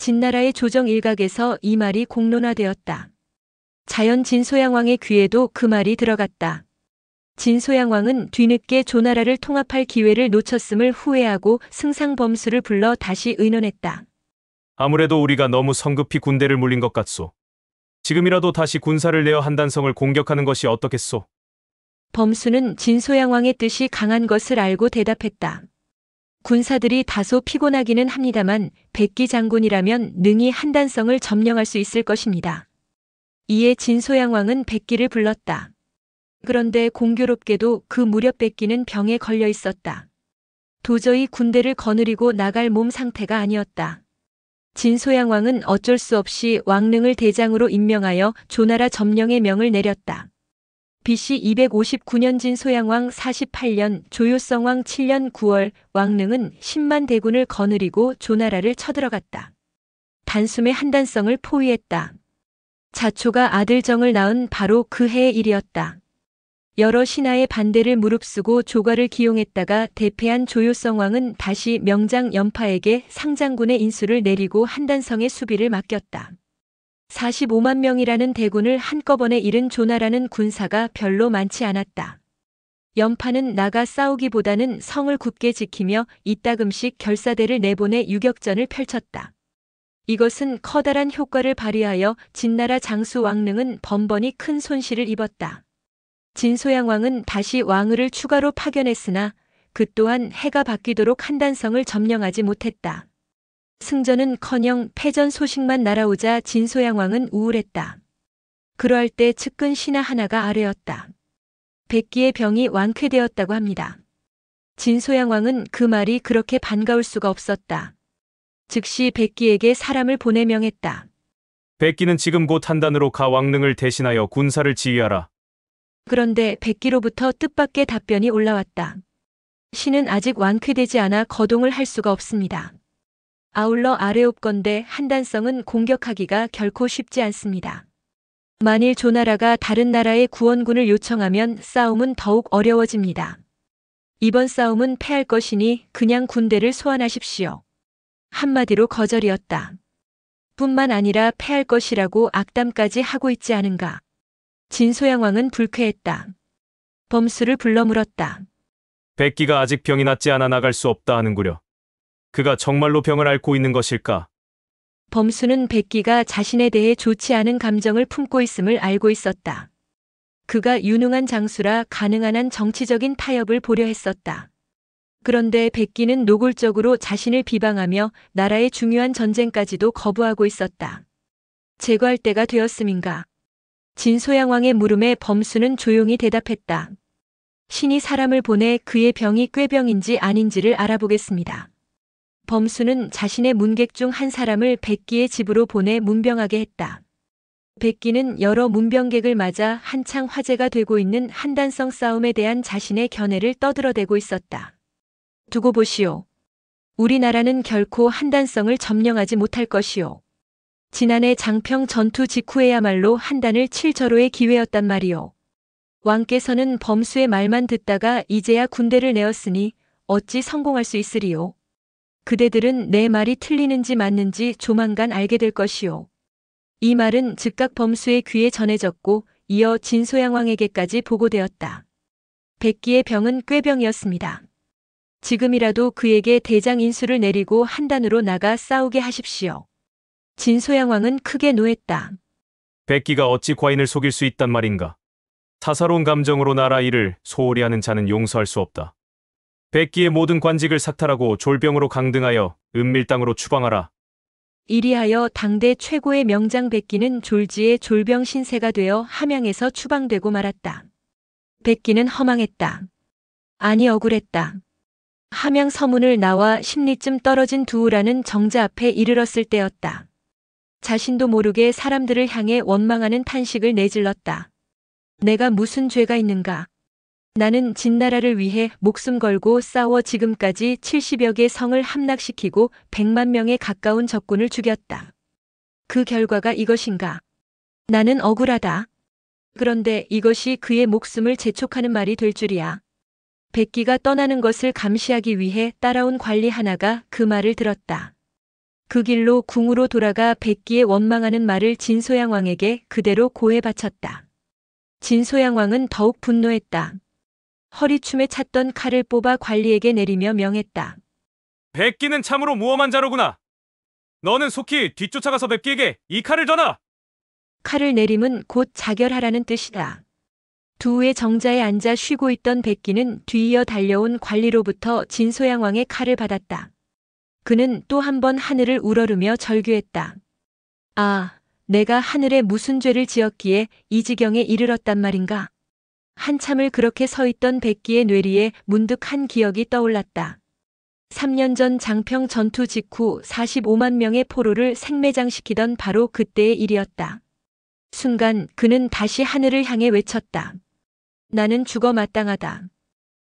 진나라의 조정 일각에서 이 말이 공론화되었다. 자연 진소양 왕의 귀에도 그 말이 들어갔다. 진소양 왕은 뒤늦게 조나라를 통합할 기회를 놓쳤음을 후회하고 승상 범수를 불러 다시 의논했다. 아무래도 우리가 너무 성급히 군대를 물린 것 같소. 지금이라도 다시 군사를 내어 한단성을 공격하는 것이 어떻겠소? 범수는 진소양 왕의 뜻이 강한 것을 알고 대답했다. 군사들이 다소 피곤하기는 합니다만 백기 장군이라면 능히 한단성을 점령할 수 있을 것입니다. 이에 진소양 왕은 백기를 불렀다. 그런데 공교롭게도 그 무렵 백기는 병에 걸려 있었다. 도저히 군대를 거느리고 나갈 몸 상태가 아니었다. 진소양 왕은 어쩔 수 없이 왕릉을 대장으로 임명하여 조나라 점령의 명을 내렸다. BC 259년 진소양 왕 48년, 조효성 왕 7년 9월 왕릉은 10만 대군을 거느리고 조나라를 쳐들어갔다. 단숨에 한단성을 포위했다. 자초가 아들정을 낳은 바로 그 해의 일이었다. 여러 신하의 반대를 무릅쓰고 조과를 기용했다가 대패한 조효성 왕은 다시 명장 연파에게 상장군의 인수를 내리고 한단성의 수비를 맡겼다. 45만 명이라는 대군을 한꺼번에 잃은 조나라는 군사가 별로 많지 않았다. 연파는 나가 싸우기보다는 성을 굳게 지키며 이따금씩 결사대를 내보내 유격전을 펼쳤다. 이것은 커다란 효과를 발휘하여 진나라 장수 왕릉은 번번이 큰 손실을 입었다. 진소양 왕은 다시 왕을을 추가로 파견했으나 그 또한 해가 바뀌도록 한단성을 점령하지 못했다. 승전은커녕 패전 소식만 날아오자 진소양 왕은 우울했다. 그러할 때 측근 신하 하나가 아뢰었다. 백기의 병이 완쾌되었다고 합니다. 진소양 왕은 그 말이 그렇게 반가울 수가 없었다. 즉시 백기에게 사람을 보내 명했다. 백기는 지금 곧 한단으로 가 왕릉을 대신하여 군사를 지휘하라. 그런데 백기로부터 뜻밖의 답변이 올라왔다. 신은 아직 완쾌되지 않아 거동을 할 수가 없습니다. 아울러 아뢰옵건대 한단성은 공격하기가 결코 쉽지 않습니다. 만일 조나라가 다른 나라의 구원군을 요청하면 싸움은 더욱 어려워집니다. 이번 싸움은 패할 것이니 그냥 군대를 소환하십시오. 한마디로 거절이었다. 뿐만 아니라 패할 것이라고 악담까지 하고 있지 않은가. 진소양 왕은 불쾌했다. 범수를 불러 물었다. 백기가 아직 병이 낫지 않아 나갈 수 없다 하는구려. 그가 정말로 병을 앓고 있는 것일까? 범수는 백기가 자신에 대해 좋지 않은 감정을 품고 있음을 알고 있었다. 그가 유능한 장수라 가능한 한 정치적인 타협을 보려 했었다. 그런데 백기는 노골적으로 자신을 비방하며 나라의 중요한 전쟁까지도 거부하고 있었다. 제거할 때가 되었음인가? 진소양 왕의 물음에 범수는 조용히 대답했다. 신이 사람을 보내 그의 병이 꾀병인지 아닌지를 알아보겠습니다. 범수는 자신의 문객 중 한 사람을 백기의 집으로 보내 문병하게 했다. 백기는 여러 문병객을 맞아 한창 화제가 되고 있는 한단성 싸움에 대한 자신의 견해를 떠들어대고 있었다. 두고 보시오. 우리나라는 결코 한단성을 점령하지 못할 것이오. 지난해 장평 전투 직후에야말로 한단을 칠 절호의 기회였단 말이오. 왕께서는 범수의 말만 듣다가 이제야 군대를 내었으니 어찌 성공할 수 있으리오. 그대들은 내 말이 틀리는지 맞는지 조만간 알게 될 것이오. 이 말은 즉각 범수의 귀에 전해졌고 이어 진소양 왕에게까지 보고되었다. 백기의 병은 꾀병이었습니다. 지금이라도 그에게 대장 인수를 내리고 한단으로 나가 싸우게 하십시오. 진소양 왕은 크게 노했다. 백기가 어찌 과인을 속일 수 있단 말인가? 사사로운 감정으로 나라 일을 소홀히 하는 자는 용서할 수 없다. 백기의 모든 관직을 삭탈하고 졸병으로 강등하여 은밀당으로 추방하라. 이리하여 당대 최고의 명장 백기는 졸지에 졸병 신세가 되어 함양에서 추방되고 말았다. 백기는 허망했다. 아니 억울했다. 함양 서문을 나와 십리쯤 떨어진 두우라는 정자 앞에 이르렀을 때였다. 자신도 모르게 사람들을 향해 원망하는 탄식을 내질렀다. 내가 무슨 죄가 있는가? 나는 진나라를 위해 목숨 걸고 싸워 지금까지 70여 개 성을 함락시키고 100만 명에 가까운 적군을 죽였다. 그 결과가 이것인가? 나는 억울하다. 그런데 이것이 그의 목숨을 재촉하는 말이 될 줄이야. 백기가 떠나는 것을 감시하기 위해 따라온 관리 하나가 그 말을 들었다. 그 길로 궁으로 돌아가 백기의 원망하는 말을 진소양 왕에게 그대로 고해 바쳤다. 진소양 왕은 더욱 분노했다. 허리춤에 찼던 칼을 뽑아 관리에게 내리며 명했다. 백기는 참으로 무엄한 자로구나. 너는 속히 뒤쫓아가서 백기에게 이 칼을 전하. 칼을 내림은 곧 자결하라는 뜻이다. 두우의 정자에 앉아 쉬고 있던 백기는 뒤이어 달려온 관리로부터 진소양 왕의 칼을 받았다. 그는 또 한 번 하늘을 우러르며 절규했다. 아, 내가 하늘에 무슨 죄를 지었기에 이 지경에 이르렀단 말인가? 한참을 그렇게 서 있던 백기의 뇌리에 문득 한 기억이 떠올랐다. 3년 전 장평 전투 직후 45만 명의 포로를 생매장시키던 바로 그때의 일이었다. 순간 그는 다시 하늘을 향해 외쳤다. 나는 죽어 마땅하다.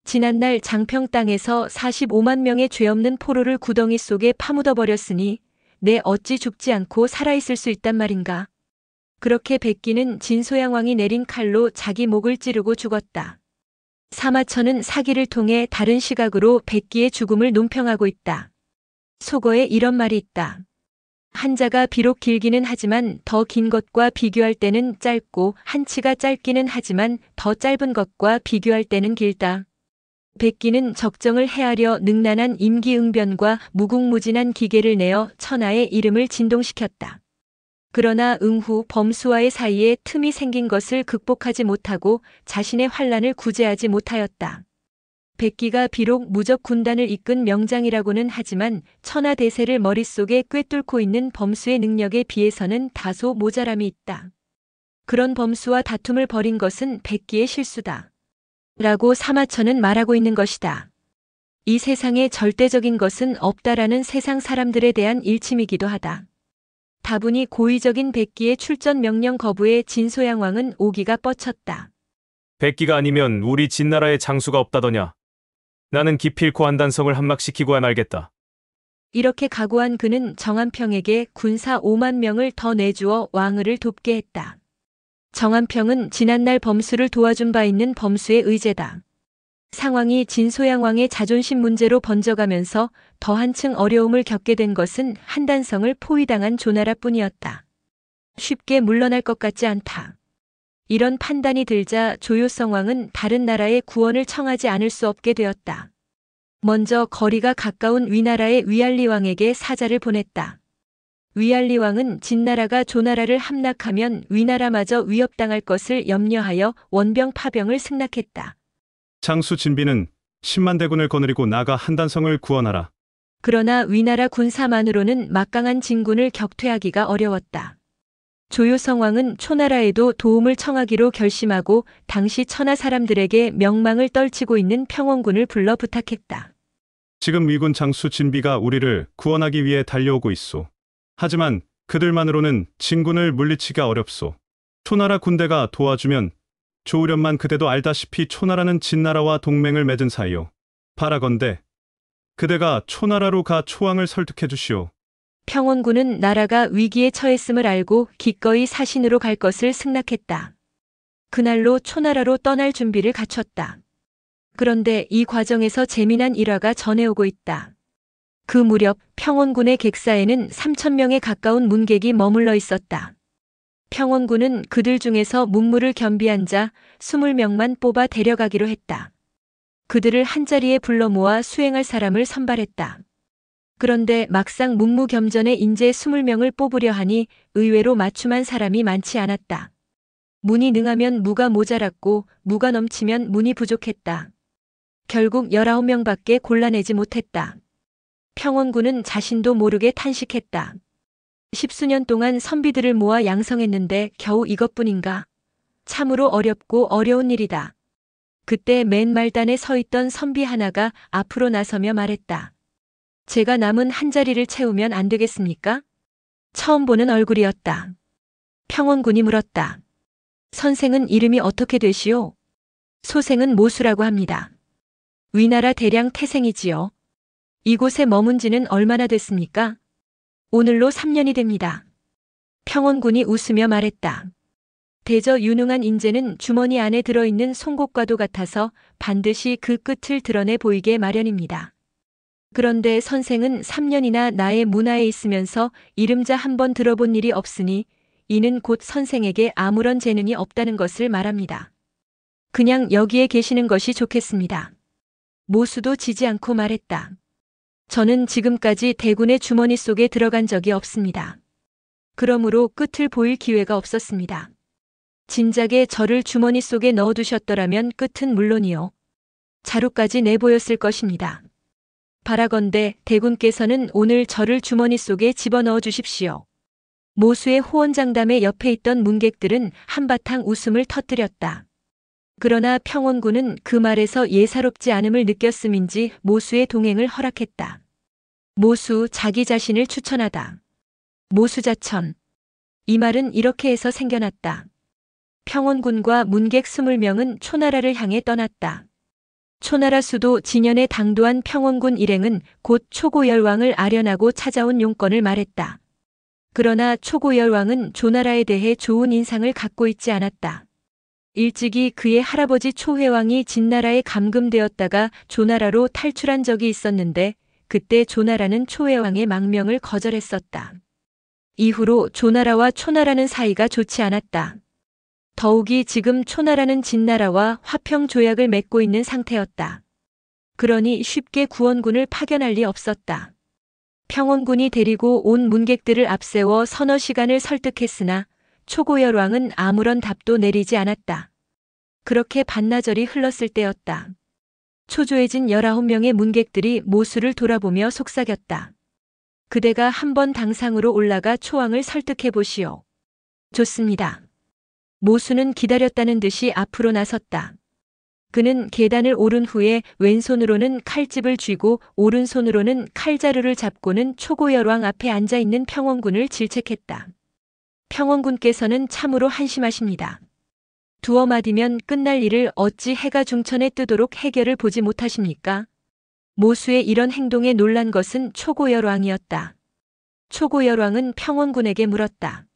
지난날 장평 땅에서 45만 명의 죄 없는 포로를 구덩이 속에 파묻어 버렸으니 내 어찌 죽지 않고 살아있을 수 있단 말인가. 그렇게 백기는 진소양 왕이 내린 칼로 자기 목을 찌르고 죽었다. 사마천은 사기를 통해 다른 시각으로 백기의 죽음을 논평하고 있다. 속어에 이런 말이 있다. 한자가 비록 길기는 하지만 더 긴 것과 비교할 때는 짧고 한치가 짧기는 하지만 더 짧은 것과 비교할 때는 길다. 백기는 적정을 헤아려 능란한 임기응변과 무궁무진한 기계를 내어 천하의 이름을 진동시켰다. 그러나 응후 범수와의 사이에 틈이 생긴 것을 극복하지 못하고 자신의 환란을 구제하지 못하였다. 백기가 비록 무적 군단을 이끈 명장이라고는 하지만 천하대세를 머릿속에 꿰뚫고 있는 범수의 능력에 비해서는 다소 모자람이 있다. 그런 범수와 다툼을 벌인 것은 백기의 실수다. 라고 사마천은 말하고 있는 것이다. 이 세상에 절대적인 것은 없다라는 세상 사람들에 대한 일침이기도 하다. 다분히 고의적인 백기의 출전 명령 거부에 진소양 왕은 오기가 뻗쳤다. 백기가 아니면 우리 진나라에 장수가 없다더냐. 나는 기필코 한단성을 함락시키고야 말겠다. 이렇게 각오한 그는 정한평에게 군사 5만 명을 더 내주어 왕을을 돕게 했다. 정한평은 지난날 범수를 도와준 바 있는 범수의 의제다. 상황이 진소양 왕의 자존심 문제로 번져가면서 더 한층 어려움을 겪게 된 것은 한단성을 포위당한 조나라뿐이었다. 쉽게 물러날 것 같지 않다. 이런 판단이 들자 조효성 왕은 다른 나라의 구원을 청하지 않을 수 없게 되었다. 먼저 거리가 가까운 위나라의 위알리 왕에게 사자를 보냈다. 위알리 왕은 진나라가 조나라를 함락하면 위나라마저 위협당할 것을 염려하여 원병 파병을 승낙했다. 장수 진비는 10만 대군을 거느리고 나가 한단성을 구원하라. 그러나 위나라 군사만으로는 막강한 진군을 격퇴하기가 어려웠다. 조효성 왕은 초나라에도 도움을 청하기로 결심하고 당시 천하 사람들에게 명망을 떨치고 있는 평원군을 불러 부탁했다. 지금 위군 장수 진비가 우리를 구원하기 위해 달려오고 있소. 하지만 그들만으로는 진군을 물리치기가 어렵소. 초나라 군대가 도와주면 좋으련만 그대도 알다시피 초나라는 진나라와 동맹을 맺은 사이요. 바라건대 그대가 초나라로 가 초왕을 설득해 주시오. 평원군은 나라가 위기에 처했음을 알고 기꺼이 사신으로 갈 것을 승낙했다. 그날로 초나라로 떠날 준비를 갖췄다. 그런데 이 과정에서 재미난 일화가 전해오고 있다. 그 무렵 평원군의 객사에는 3,000명에 가까운 문객이 머물러 있었다. 평원군은 그들 중에서 문무를 겸비한 자 20명만 뽑아 데려가기로 했다. 그들을 한자리에 불러 모아 수행할 사람을 선발했다. 그런데 막상 문무겸전에 인재 20명을 뽑으려 하니 의외로 맞춤한 사람이 많지 않았다. 문이 능하면 무가 모자랐고 무가 넘치면 문이 부족했다. 결국 19명밖에 골라내지 못했다. 평원군은 자신도 모르게 탄식했다. 10수년 동안 선비들을 모아 양성했는데 겨우 이것뿐인가? 참으로 어렵고 어려운 일이다. 그때 맨 말단에 서 있던 선비 하나가 앞으로 나서며 말했다. 제가 남은 한 자리를 채우면 안 되겠습니까? 처음 보는 얼굴이었다. 평원군이 물었다. 선생은 이름이 어떻게 되시오? 소생은 모수라고 합니다. 위나라 대량 태생이지요. 이곳에 머문 지는 얼마나 됐습니까? 오늘로 3년이 됩니다. 평원군이 웃으며 말했다. 대저 유능한 인재는 주머니 안에 들어있는 송곳과도 같아서 반드시 그 끝을 드러내 보이게 마련입니다. 그런데 선생은 3년이나 나의 문화에 있으면서 이름자 한 번 들어본 일이 없으니 이는 곧 선생에게 아무런 재능이 없다는 것을 말합니다. 그냥 여기에 계시는 것이 좋겠습니다. 모수도 지지 않고 말했다. 저는 지금까지 대군의 주머니 속에 들어간 적이 없습니다. 그러므로 끝을 보일 기회가 없었습니다. 진작에 저를 주머니 속에 넣어두셨더라면 끝은 물론이요. 자루까지 내보였을 것입니다. 바라건대 대군께서는 오늘 저를 주머니 속에 집어넣어 주십시오. 모수의 호언장담에 옆에 있던 문객들은 한바탕 웃음을 터뜨렸다. 그러나 평원군은 그 말에서 예사롭지 않음을 느꼈음인지 모수의 동행을 허락했다. 모수 자기 자신을 추천하다. 모수자천. 이 말은 이렇게 해서 생겨났다. 평원군과 문객 20명은 초나라를 향해 떠났다. 초나라 수도 진현에 당도한 평원군 일행은 곧 초고열왕을 아련하고 찾아온 용건을 말했다. 그러나 초고열왕은 조나라에 대해 좋은 인상을 갖고 있지 않았다. 일찍이 그의 할아버지 초회왕이 진나라에 감금되었다가 조나라로 탈출한 적이 있었는데 그때 조나라는 초회왕의 망명을 거절했었다. 이후로 조나라와 초나라는 사이가 좋지 않았다. 더욱이 지금 초나라는 진나라와 화평 조약을 맺고 있는 상태였다. 그러니 쉽게 구원군을 파견할 리 없었다. 평원군이 데리고 온 문객들을 앞세워 서너 시간을 설득했으나 초고열왕은 아무런 답도 내리지 않았다. 그렇게 반나절이 흘렀을 때였다. 초조해진 19명의 문객들이 모수를 돌아보며 속삭였다. 그대가 한번 당상으로 올라가 초왕을 설득해 보시오. 좋습니다. 모수는 기다렸다는 듯이 앞으로 나섰다. 그는 계단을 오른 후에 왼손으로는 칼집을 쥐고 오른손으로는 칼자루를 잡고는 초고열왕 앞에 앉아있는 평원군을 질책했다. 평원군께서는 참으로 한심하십니다. 두어 마디면 끝날 일을 어찌 해가 중천에 뜨도록 해결을 보지 못하십니까? 모수의 이런 행동에 놀란 것은 초고열왕이었다. 초고열왕은 평원군에게 물었다.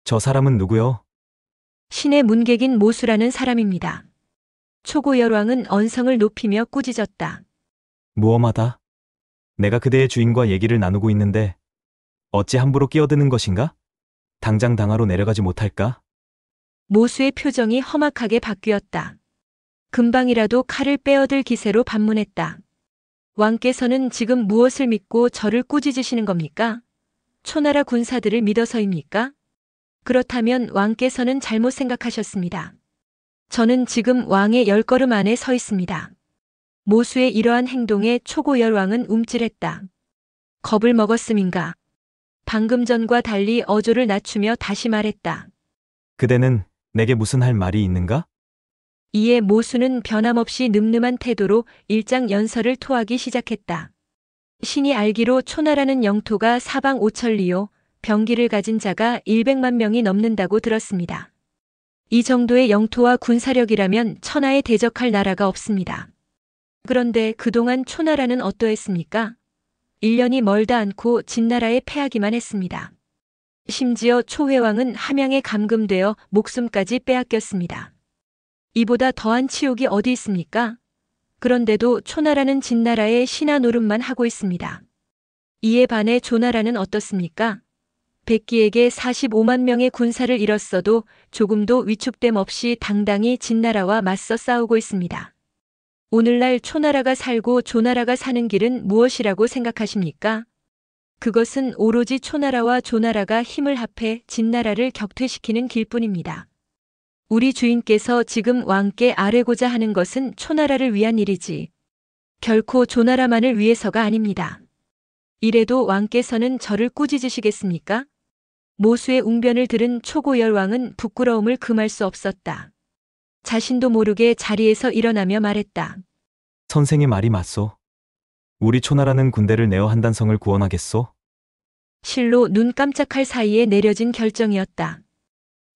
저 사람은 누구요? 신의 문객인 모수라는 사람입니다. 초고열왕은 언성을 높이며 꾸짖었다. 무엄하다. 내가 그대의 주인과 얘기를 나누고 있는데 어찌 함부로 끼어드는 것인가? 당장 당하로 내려가지 못할까? 모수의 표정이 험악하게 바뀌었다. 금방이라도 칼을 빼어들 기세로 반문했다. 왕께서는 지금 무엇을 믿고 저를 꾸짖으시는 겁니까? 초나라 군사들을 믿어서입니까? 그렇다면 왕께서는 잘못 생각하셨습니다. 저는 지금 왕의 10걸음 안에 서 있습니다. 모수의 이러한 행동에 초고열왕은 움찔했다. 겁을 먹었음인가? 방금 전과 달리 어조를 낮추며 다시 말했다. 그대는 내게 무슨 할 말이 있는가? 이에 모수는 변함없이 늠름한 태도로 일장연설을 토하기 시작했다. 신이 알기로 초나라는 영토가 사방 5천리요, 병기를 가진 자가 100만 명이 넘는다고 들었습니다. 이 정도의 영토와 군사력이라면 천하에 대적할 나라가 없습니다. 그런데 그동안 초나라는 어떠했습니까? 1년이 멀다 않고 진나라에 패하기만 했습니다. 심지어 초회왕은 함양에 감금되어 목숨까지 빼앗겼습니다. 이보다 더한 치욕이 어디 있습니까? 그런데도 초나라는 진나라의 신하 노릇만 하고 있습니다. 이에 반해 조나라는 어떻습니까? 백기에게 45만 명의 군사를 잃었어도 조금도 위축됨 없이 당당히 진나라와 맞서 싸우고 있습니다. 오늘날 초나라가 살고 조나라가 사는 길은 무엇이라고 생각하십니까? 그것은 오로지 초나라와 조나라가 힘을 합해 진나라를 격퇴시키는 길뿐입니다. 우리 주인께서 지금 왕께 아뢰고자 하는 것은 초나라를 위한 일이지 결코 조나라만을 위해서가 아닙니다. 이래도 왕께서는 저를 꾸짖으시겠습니까? 모수의 웅변을 들은 초고열왕은 부끄러움을 금할 수 없었다. 자신도 모르게 자리에서 일어나며 말했다. 선생의 말이 맞소. 우리 초나라는 군대를 내어 한단성을 구원하겠소? 실로 눈 깜짝할 사이에 내려진 결정이었다.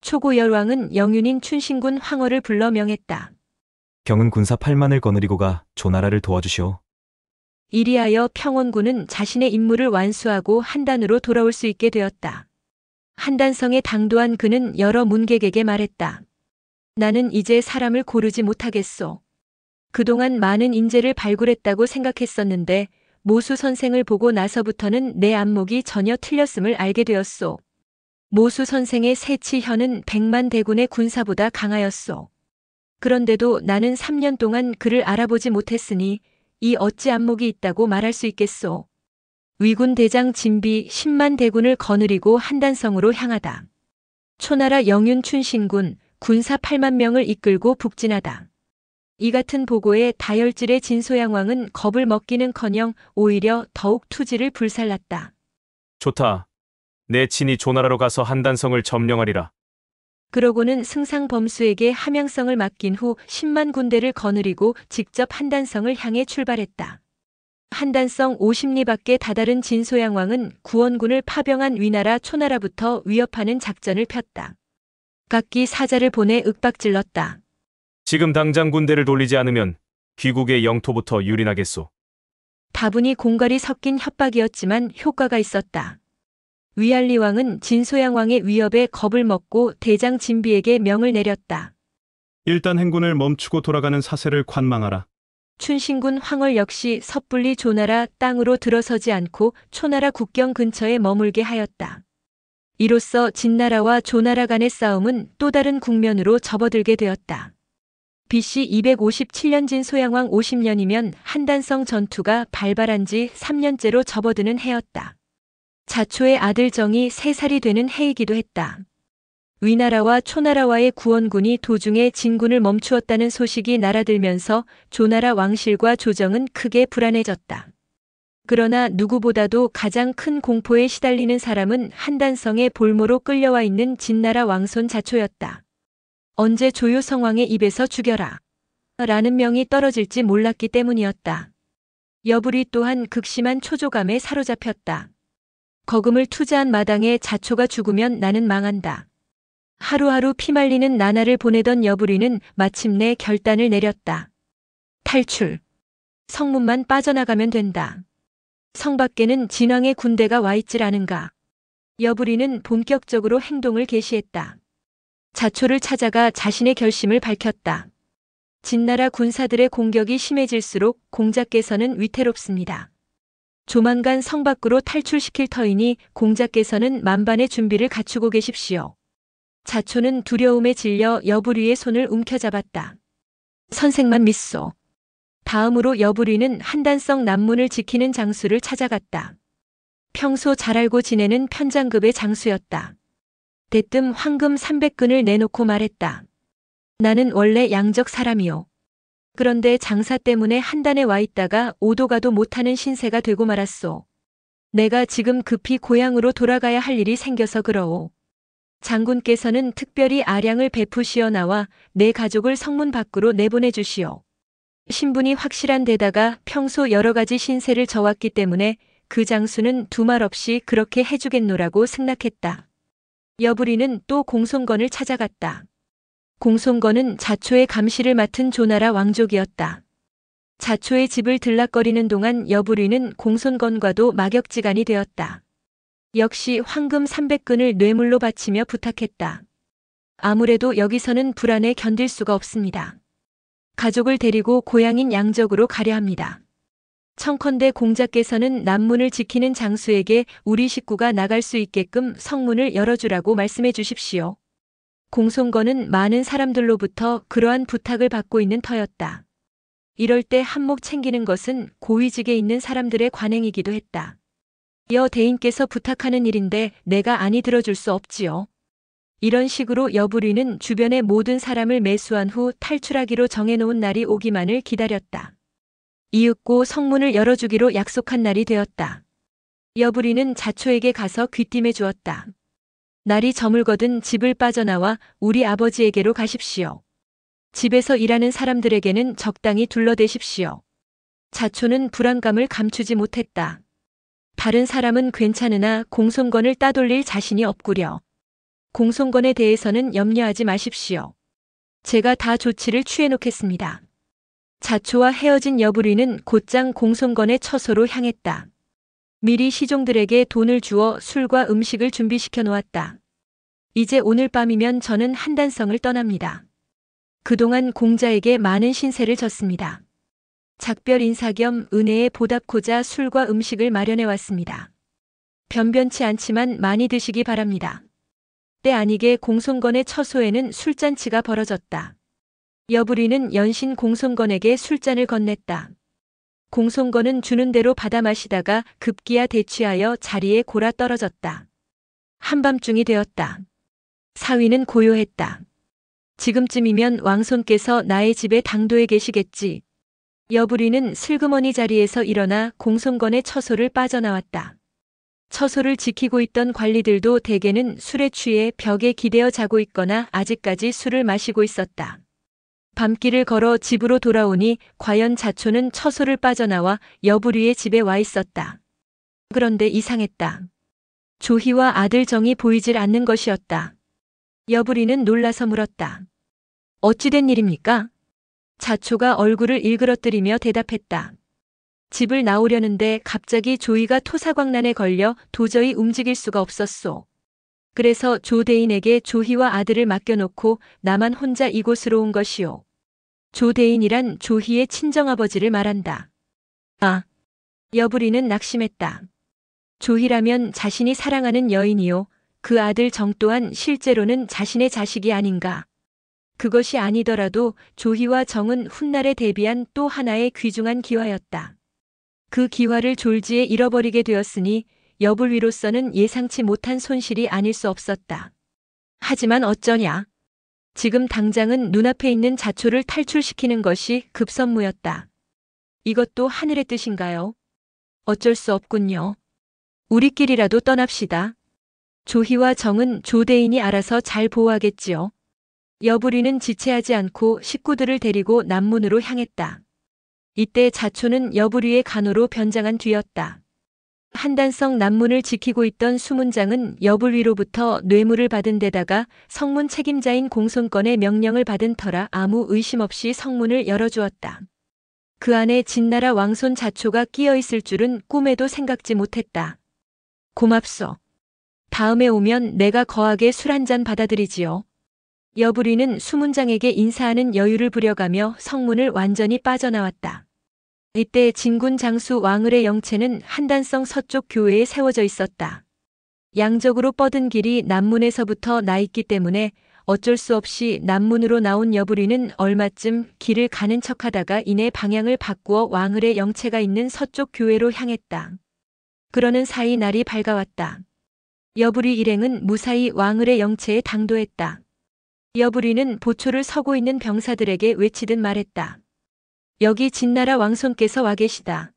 초고열왕은 영윤인 춘신군 황허를 불러 명했다. 경은 군사 8만을 거느리고 가 조나라를 도와주시오. 이리하여 평원군은 자신의 임무를 완수하고 한단으로 돌아올 수 있게 되었다. 한단성에 당도한 그는 여러 문객에게 말했다. 나는 이제 사람을 고르지 못하겠소. 그동안 많은 인재를 발굴했다고 생각했었는데 모수 선생을 보고 나서부터는 내 안목이 전혀 틀렸음을 알게 되었소. 모수 선생의 세치현은 100만 대군의 군사보다 강하였소. 그런데도 나는 3년 동안 그를 알아보지 못했으니 이 어찌 안목이 있다고 말할 수 있겠소. 위군 대장 진비 10만 대군을 거느리고 한단성으로 향하다. 초나라 영윤 춘신군 군사 8만 명을 이끌고 북진하다. 이 같은 보고에 다혈질의 진소양왕은 겁을 먹기는커녕 오히려 더욱 투지를 불살랐다. 좋다. 내 친히 조나라로 가서 한단성을 점령하리라. 그러고는 승상범수에게 함양성을 맡긴 후 10만 군대를 거느리고 직접 한단성을 향해 출발했다. 한단성 50리 밖에 다다른 진소양왕은 구원군을 파병한 위나라 초나라부터 위협하는 작전을 폈다. 각기 사자를 보내 윽박질렀다. 지금 당장 군대를 돌리지 않으면 귀국의 영토부터 유린하겠소. 다분히 공갈이 섞인 협박이었지만 효과가 있었다. 위알리 왕은 진소양 왕의 위협에 겁을 먹고 대장 진비에게 명을 내렸다. 일단 행군을 멈추고 돌아가는 사세를 관망하라. 춘신군 황홀 역시 섣불리 조나라 땅으로 들어서지 않고 초나라 국경 근처에 머물게 하였다. 이로써 진나라와 조나라 간의 싸움은 또 다른 국면으로 접어들게 되었다. BC 257년 진소양왕 50년이면 한단성 전투가 발발한 지 3년째로 접어드는 해였다. 자초의 아들 정이 3살이 되는 해이기도 했다. 위나라와 초나라와의 구원군이 도중에 진군을 멈추었다는 소식이 날아들면서 조나라 왕실과 조정은 크게 불안해졌다. 그러나 누구보다도 가장 큰 공포에 시달리는 사람은 한단성의 볼모로 끌려와 있는 진나라 왕손 자초였다. 언제 조효성왕의 입에서 죽여라 라는 명이 떨어질지 몰랐기 때문이었다. 여불이 또한 극심한 초조감에 사로잡혔다. 거금을 투자한 마당에 자초가 죽으면 나는 망한다. 하루하루 피말리는 나날을 보내던 여부리는 마침내 결단을 내렸다. 탈출. 성문만 빠져나가면 된다. 성 밖에는 진왕의 군대가 와 있질 않은가. 여부리는 본격적으로 행동을 개시했다. 자초를 찾아가 자신의 결심을 밝혔다. 진나라 군사들의 공격이 심해질수록 공자께서는 위태롭습니다. 조만간 성 밖으로 탈출시킬 터이니 공자께서는 만반의 준비를 갖추고 계십시오. 자초는 두려움에 질려 여부리의 손을 움켜잡았다. 선생만 믿소. 다음으로 여부리는 한단성 남문을 지키는 장수를 찾아갔다. 평소 잘 알고 지내는 편장급의 장수였다. 대뜸 황금 300근을 내놓고 말했다. 나는 원래 양적 사람이오. 그런데 장사 때문에 한단에 와 있다가 오도 가도 못하는 신세가 되고 말았소. 내가 지금 급히 고향으로 돌아가야 할 일이 생겨서 그러오. 장군께서는 특별히 아량을 베푸시어 나와 내 가족을 성문 밖으로 내보내 주시오. 신분이 확실한 데다가 평소 여러 가지 신세를 져왔기 때문에 그 장수는 두말 없이 그렇게 해주겠노라고 승낙했다. 여부리는 또 공손건을 찾아갔다. 공손건은 자초의 감시를 맡은 조나라 왕족이었다. 자초의 집을 들락거리는 동안 여부리는 공손건과도 막역지간이 되었다. 역시 황금 300근을 뇌물로 바치며 부탁했다. 아무래도 여기서는 불안에 견딜 수가 없습니다. 가족을 데리고 고향인 양적으로 가려 합니다. 청컨대 공자께서는 남문을 지키는 장수에게 우리 식구가 나갈 수 있게끔 성문을 열어주라고 말씀해 주십시오. 공손건은 많은 사람들로부터 그러한 부탁을 받고 있는 터였다. 이럴 때 한몫 챙기는 것은 고위직에 있는 사람들의 관행이기도 했다. 여 대인께서 부탁하는 일인데 내가 아니 들어줄 수 없지요. 이런 식으로 여부리는 주변의 모든 사람을 매수한 후 탈출하기로 정해놓은 날이 오기만을 기다렸다. 이윽고 성문을 열어주기로 약속한 날이 되었다. 여부리는 자초에게 가서 귀띔해 주었다. 날이 저물거든 집을 빠져나와 우리 아버지에게로 가십시오. 집에서 일하는 사람들에게는 적당히 둘러대십시오. 자초는 불안감을 감추지 못했다. 다른 사람은 괜찮으나 공손건을 따돌릴 자신이 없구려. 공손건에 대해서는 염려하지 마십시오. 제가 다 조치를 취해놓겠습니다. 자초와 헤어진 여부리는 곧장 공손건의 처소로 향했다. 미리 시종들에게 돈을 주어 술과 음식을 준비시켜 놓았다. 이제 오늘 밤이면 저는 한단성을 떠납니다. 그동안 공자에게 많은 신세를 졌습니다. 작별 인사 겸 은혜에 보답고자 술과 음식을 마련해 왔습니다. 변변치 않지만 많이 드시기 바랍니다. 때 아니게 공손건의 처소에는 술잔치가 벌어졌다. 여부리는 연신 공손건에게 술잔을 건넸다. 공손건은 주는 대로 받아 마시다가 급기야 대취하여 자리에 골아 떨어졌다. 한밤중이 되었다. 사위는 고요했다. 지금쯤이면 왕손께서 나의 집에 당도해 계시겠지. 여부리는 슬그머니 자리에서 일어나 공손건의 처소를 빠져나왔다. 처소를 지키고 있던 관리들도 대개는 술에 취해 벽에 기대어 자고 있거나 아직까지 술을 마시고 있었다. 밤길을 걸어 집으로 돌아오니 과연 자초는 처소를 빠져나와 여부리의 집에 와 있었다. 그런데 이상했다. 조희와 아들 정이 보이질 않는 것이었다. 여부리는 놀라서 물었다. 어찌된 일입니까? 자초가 얼굴을 일그러뜨리며 대답했다. 집을 나오려는데 갑자기 조이가 토사광난에 걸려 도저히 움직일 수가 없었소. 그래서 조대인에게 조희와 아들을 맡겨놓고 나만 혼자 이곳으로 온 것이오. 조대인이란 조희의 친정아버지를 말한다. 아, 여부리는 낙심했다. 조희라면 자신이 사랑하는 여인이요. 그 아들 정 또한 실제로는 자신의 자식이 아닌가. 그것이 아니더라도 조희와 정은 훗날에 대비한 또 하나의 귀중한 기화였다. 그 기화를 졸지에 잃어버리게 되었으니 여불위로서는 예상치 못한 손실이 아닐 수 없었다. 하지만 어쩌냐. 지금 당장은 눈앞에 있는 자초를 탈출시키는 것이 급선무였다. 이것도 하늘의 뜻인가요? 어쩔 수 없군요. 우리끼리라도 떠납시다. 조희와 정은 조대인이 알아서 잘 보호하겠지요. 여부리는 지체하지 않고 식구들을 데리고 남문으로 향했다. 이때 자초는 여부리의 간호로 변장한 뒤였다. 한단성 남문을 지키고 있던 수문장은 여불위로부터 뇌물을 받은 데다가 성문 책임자인 공손권의 명령을 받은 터라 아무 의심 없이 성문을 열어주었다. 그 안에 진나라 왕손 자초가 끼어 있을 줄은 꿈에도 생각지 못했다. 고맙소. 다음에 오면 내가 거하게 술 한 잔 받아들이지요. 여부리는 수문장에게 인사하는 여유를 부려가며 성문을 완전히 빠져나왔다. 이때 진군 장수 왕을의 영체는 한단성 서쪽 교회에 세워져 있었다. 양적으로 뻗은 길이 남문에서부터 나 있기 때문에 어쩔 수 없이 남문으로 나온 여부리는 얼마쯤 길을 가는 척하다가 이내 방향을 바꾸어 왕을의 영체가 있는 서쪽 교회로 향했다. 그러는 사이 날이 밝아왔다. 여부리 일행은 무사히 왕을의 영체에 당도했다. 여부리는 보초를 서고 있는 병사들에게 외치듯 말했다. 여기 진나라 왕손께서 와 계시다.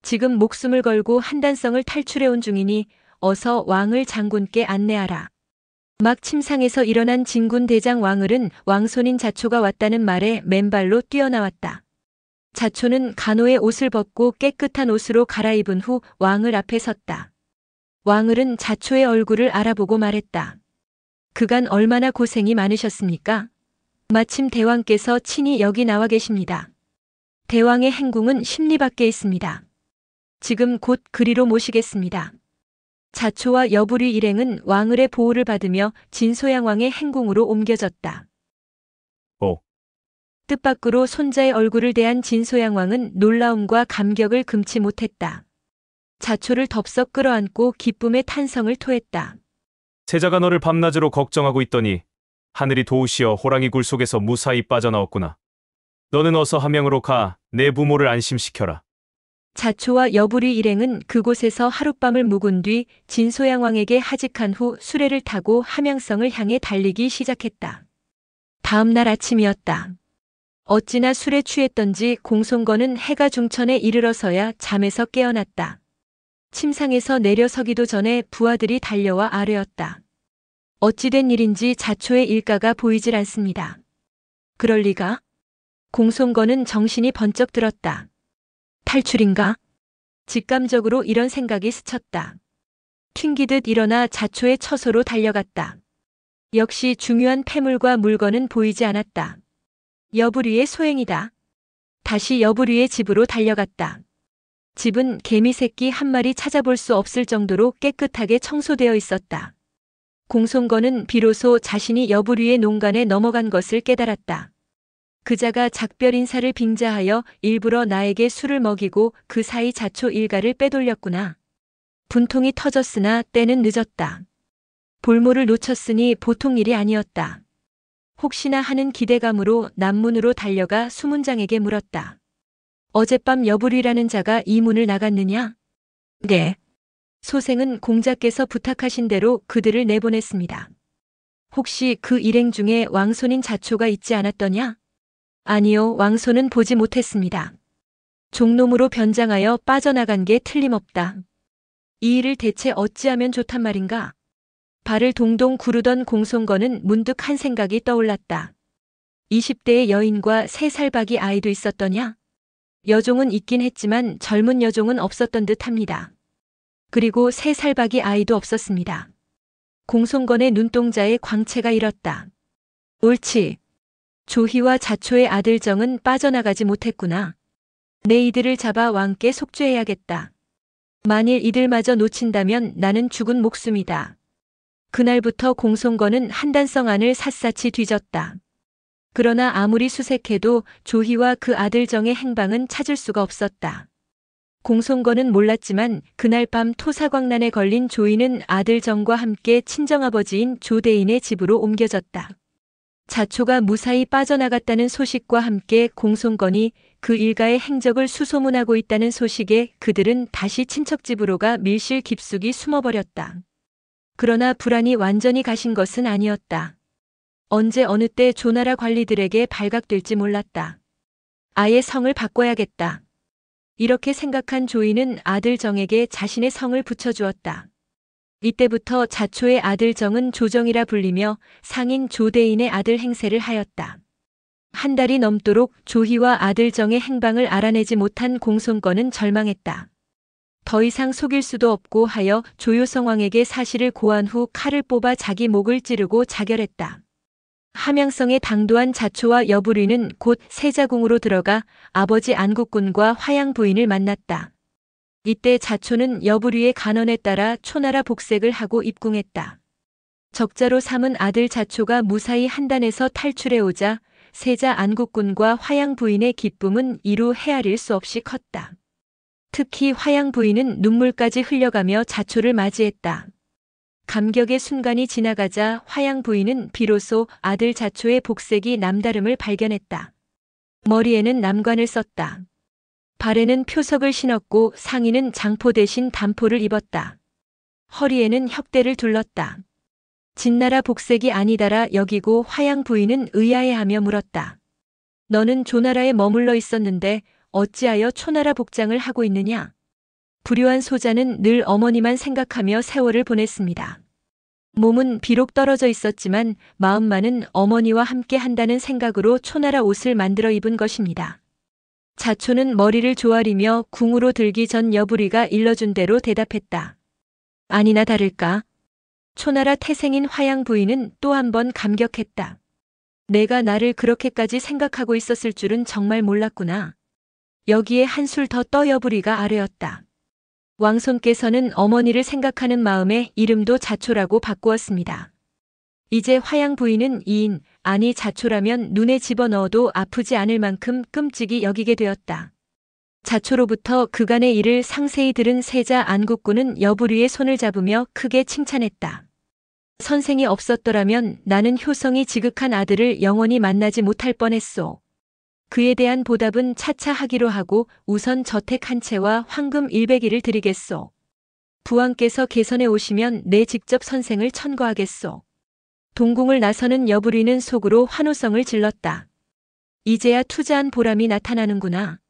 지금 목숨을 걸고 한단성을 탈출해 온 중이니 어서 왕을 장군께 안내하라. 막 침상에서 일어난 진군 대장 왕을은 왕손인 자초가 왔다는 말에 맨발로 뛰어나왔다. 자초는 간호의 옷을 벗고 깨끗한 옷으로 갈아입은 후 왕을 앞에 섰다. 왕을은 자초의 얼굴을 알아보고 말했다. 그간 얼마나 고생이 많으셨습니까? 마침 대왕께서 친히 여기 나와 계십니다. 대왕의 행궁은 십리 밖에 있습니다. 지금 곧 그리로 모시겠습니다. 자초와 여부리 일행은 왕을의 보호를 받으며 진소양 왕의 행궁으로 옮겨졌다. 오. 뜻밖으로 손자의 얼굴을 대한 진소양 왕은 놀라움과 감격을 금치 못했다. 자초를 덥석 끌어안고 기쁨의 탄성을 토했다. 세자가 너를 밤낮으로 걱정하고 있더니 하늘이 도우시어 호랑이 굴 속에서 무사히 빠져나왔구나. 너는 어서 함양으로 가 내 부모를 안심시켜라. 자초와 여부리 일행은 그곳에서 하룻밤을 묵은 뒤 진소양 왕에게 하직한 후 수레를 타고 함양성을 향해 달리기 시작했다. 다음 날 아침이었다. 어찌나 술에 취했던지 공손건은 해가 중천에 이르러서야 잠에서 깨어났다. 침상에서 내려서기도 전에 부하들이 달려와 아뢰었다. 어찌된 일인지 자초의 일가가 보이질 않습니다. 그럴 리가? 공손건은 정신이 번쩍 들었다. 탈출인가? 직감적으로 이런 생각이 스쳤다. 튕기듯 일어나 자초의 처소로 달려갔다. 역시 중요한 폐물과 물건은 보이지 않았다. 여부리의 소행이다. 다시 여부리의 집으로 달려갔다. 집은 개미 새끼 한 마리 찾아볼 수 없을 정도로 깨끗하게 청소되어 있었다. 공손건은 비로소 자신이 여부리의 농간에 넘어간 것을 깨달았다. 그자가 작별 인사를 빙자하여 일부러 나에게 술을 먹이고 그 사이 자초 일가를 빼돌렸구나. 분통이 터졌으나 때는 늦었다. 볼모를 놓쳤으니 보통 일이 아니었다. 혹시나 하는 기대감으로 남문으로 달려가 수문장에게 물었다. 어젯밤 여부리라는 자가 이 문을 나갔느냐? 네. 소생은 공자께서 부탁하신 대로 그들을 내보냈습니다. 혹시 그 일행 중에 왕손인 자초가 있지 않았더냐? 아니요, 왕손은 보지 못했습니다. 종놈으로 변장하여 빠져나간 게 틀림없다. 이 일을 대체 어찌하면 좋단 말인가? 발을 동동 구르던 공송건은 문득 한 생각이 떠올랐다. 20대의 여인과 3살 박이 아이도 있었더냐? 여종은 있긴 했지만 젊은 여종은 없었던 듯 합니다. 그리고 3살 박이 아이도 없었습니다. 공송건의 눈동자에 광채가 일었다. 옳지. 조희와 자초의 아들 정은 빠져나가지 못했구나. 내 이들을 잡아 왕께 속죄해야겠다. 만일 이들마저 놓친다면 나는 죽은 목숨이다. 그날부터 공송건은 한단성 안을 샅샅이 뒤졌다. 그러나 아무리 수색해도 조희와 그 아들 정의 행방은 찾을 수가 없었다. 공송건은 몰랐지만 그날 밤 토사광난에 걸린 조이는 아들 정과 함께 친정아버지인 조대인의 집으로 옮겨졌다. 자초가 무사히 빠져나갔다는 소식과 함께 공송건이 그 일가의 행적을 수소문하고 있다는 소식에 그들은 다시 친척집으로 가 밀실 깊숙이 숨어버렸다. 그러나 불안이 완전히 가신 것은 아니었다. 언제 어느 때 조나라 관리들에게 발각될지 몰랐다. 아예 성을 바꿔야겠다. 이렇게 생각한 조이는 아들 정에게 자신의 성을 붙여주었다. 이때부터 자초의 아들 정은 조정이라 불리며 상인 조대인의 아들 행세를 하였다. 한 달이 넘도록 조희와 아들 정의 행방을 알아내지 못한 공송건은 절망했다. 더 이상 속일 수도 없고 하여 조효성왕에게 사실을 고한 후 칼을 뽑아 자기 목을 찌르고 자결했다. 함양성에 당도한 자초와 여부리는 곧 세자궁으로 들어가 아버지 안국군과 화양 부인을 만났다. 이때 자초는 여부리의 간언에 따라 초나라 복색을 하고 입궁했다. 적자로 삼은 아들 자초가 무사히 한단에서 탈출해 오자 세자 안국군과 화양 부인의 기쁨은 이루 헤아릴 수 없이 컸다. 특히 화양 부인은 눈물까지 흘려가며 자초를 맞이했다. 감격의 순간이 지나가자 화양 부인은 비로소 아들 자초의 복색이 남다름을 발견했다. 머리에는 남관을 썼다. 발에는 표석을 신었고 상의는 장포 대신 단포를 입었다. 허리에는 혁대를 둘렀다. 진나라 복색이 아니다라 여기고 화양 부인은 의아해하며 물었다. 너는 조나라에 머물러 있었는데 어찌하여 초나라 복장을 하고 있느냐? 불효한 소자는 늘 어머니만 생각하며 세월을 보냈습니다. 몸은 비록 떨어져 있었지만 마음만은 어머니와 함께 한다는 생각으로 초나라 옷을 만들어 입은 것입니다. 자초는 머리를 조아리며 궁으로 들기 전 여부리가 일러준 대로 대답했다. 아니나 다를까? 초나라 태생인 화양 부인은 또 한 번 감격했다. 내가 나를 그렇게까지 생각하고 있었을 줄은 정말 몰랐구나. 여기에 한술 더 떠 여부리가 아뢰었다. 왕손께서는 어머니를 생각하는 마음에 이름도 자초라고 바꾸었습니다. 이제 화양 부인은 이인, 아니 자초라면 눈에 집어넣어도 아프지 않을 만큼 끔찍이 여기게 되었다. 자초로부터 그간의 일을 상세히 들은 세자 안국군은 여부리의 손을 잡으며 크게 칭찬했다. 선생이 없었더라면 나는 효성이 지극한 아들을 영원히 만나지 못할 뻔했소. 그에 대한 보답은 차차 하기로 하고 우선 저택 한 채와 황금 100일을 드리겠소. 부왕께서 개선에 오시면 내 직접 선생을 천거하겠소. 동궁을 나서는 여부리는 속으로 환호성을 질렀다. 이제야 투자한 보람이 나타나는구나.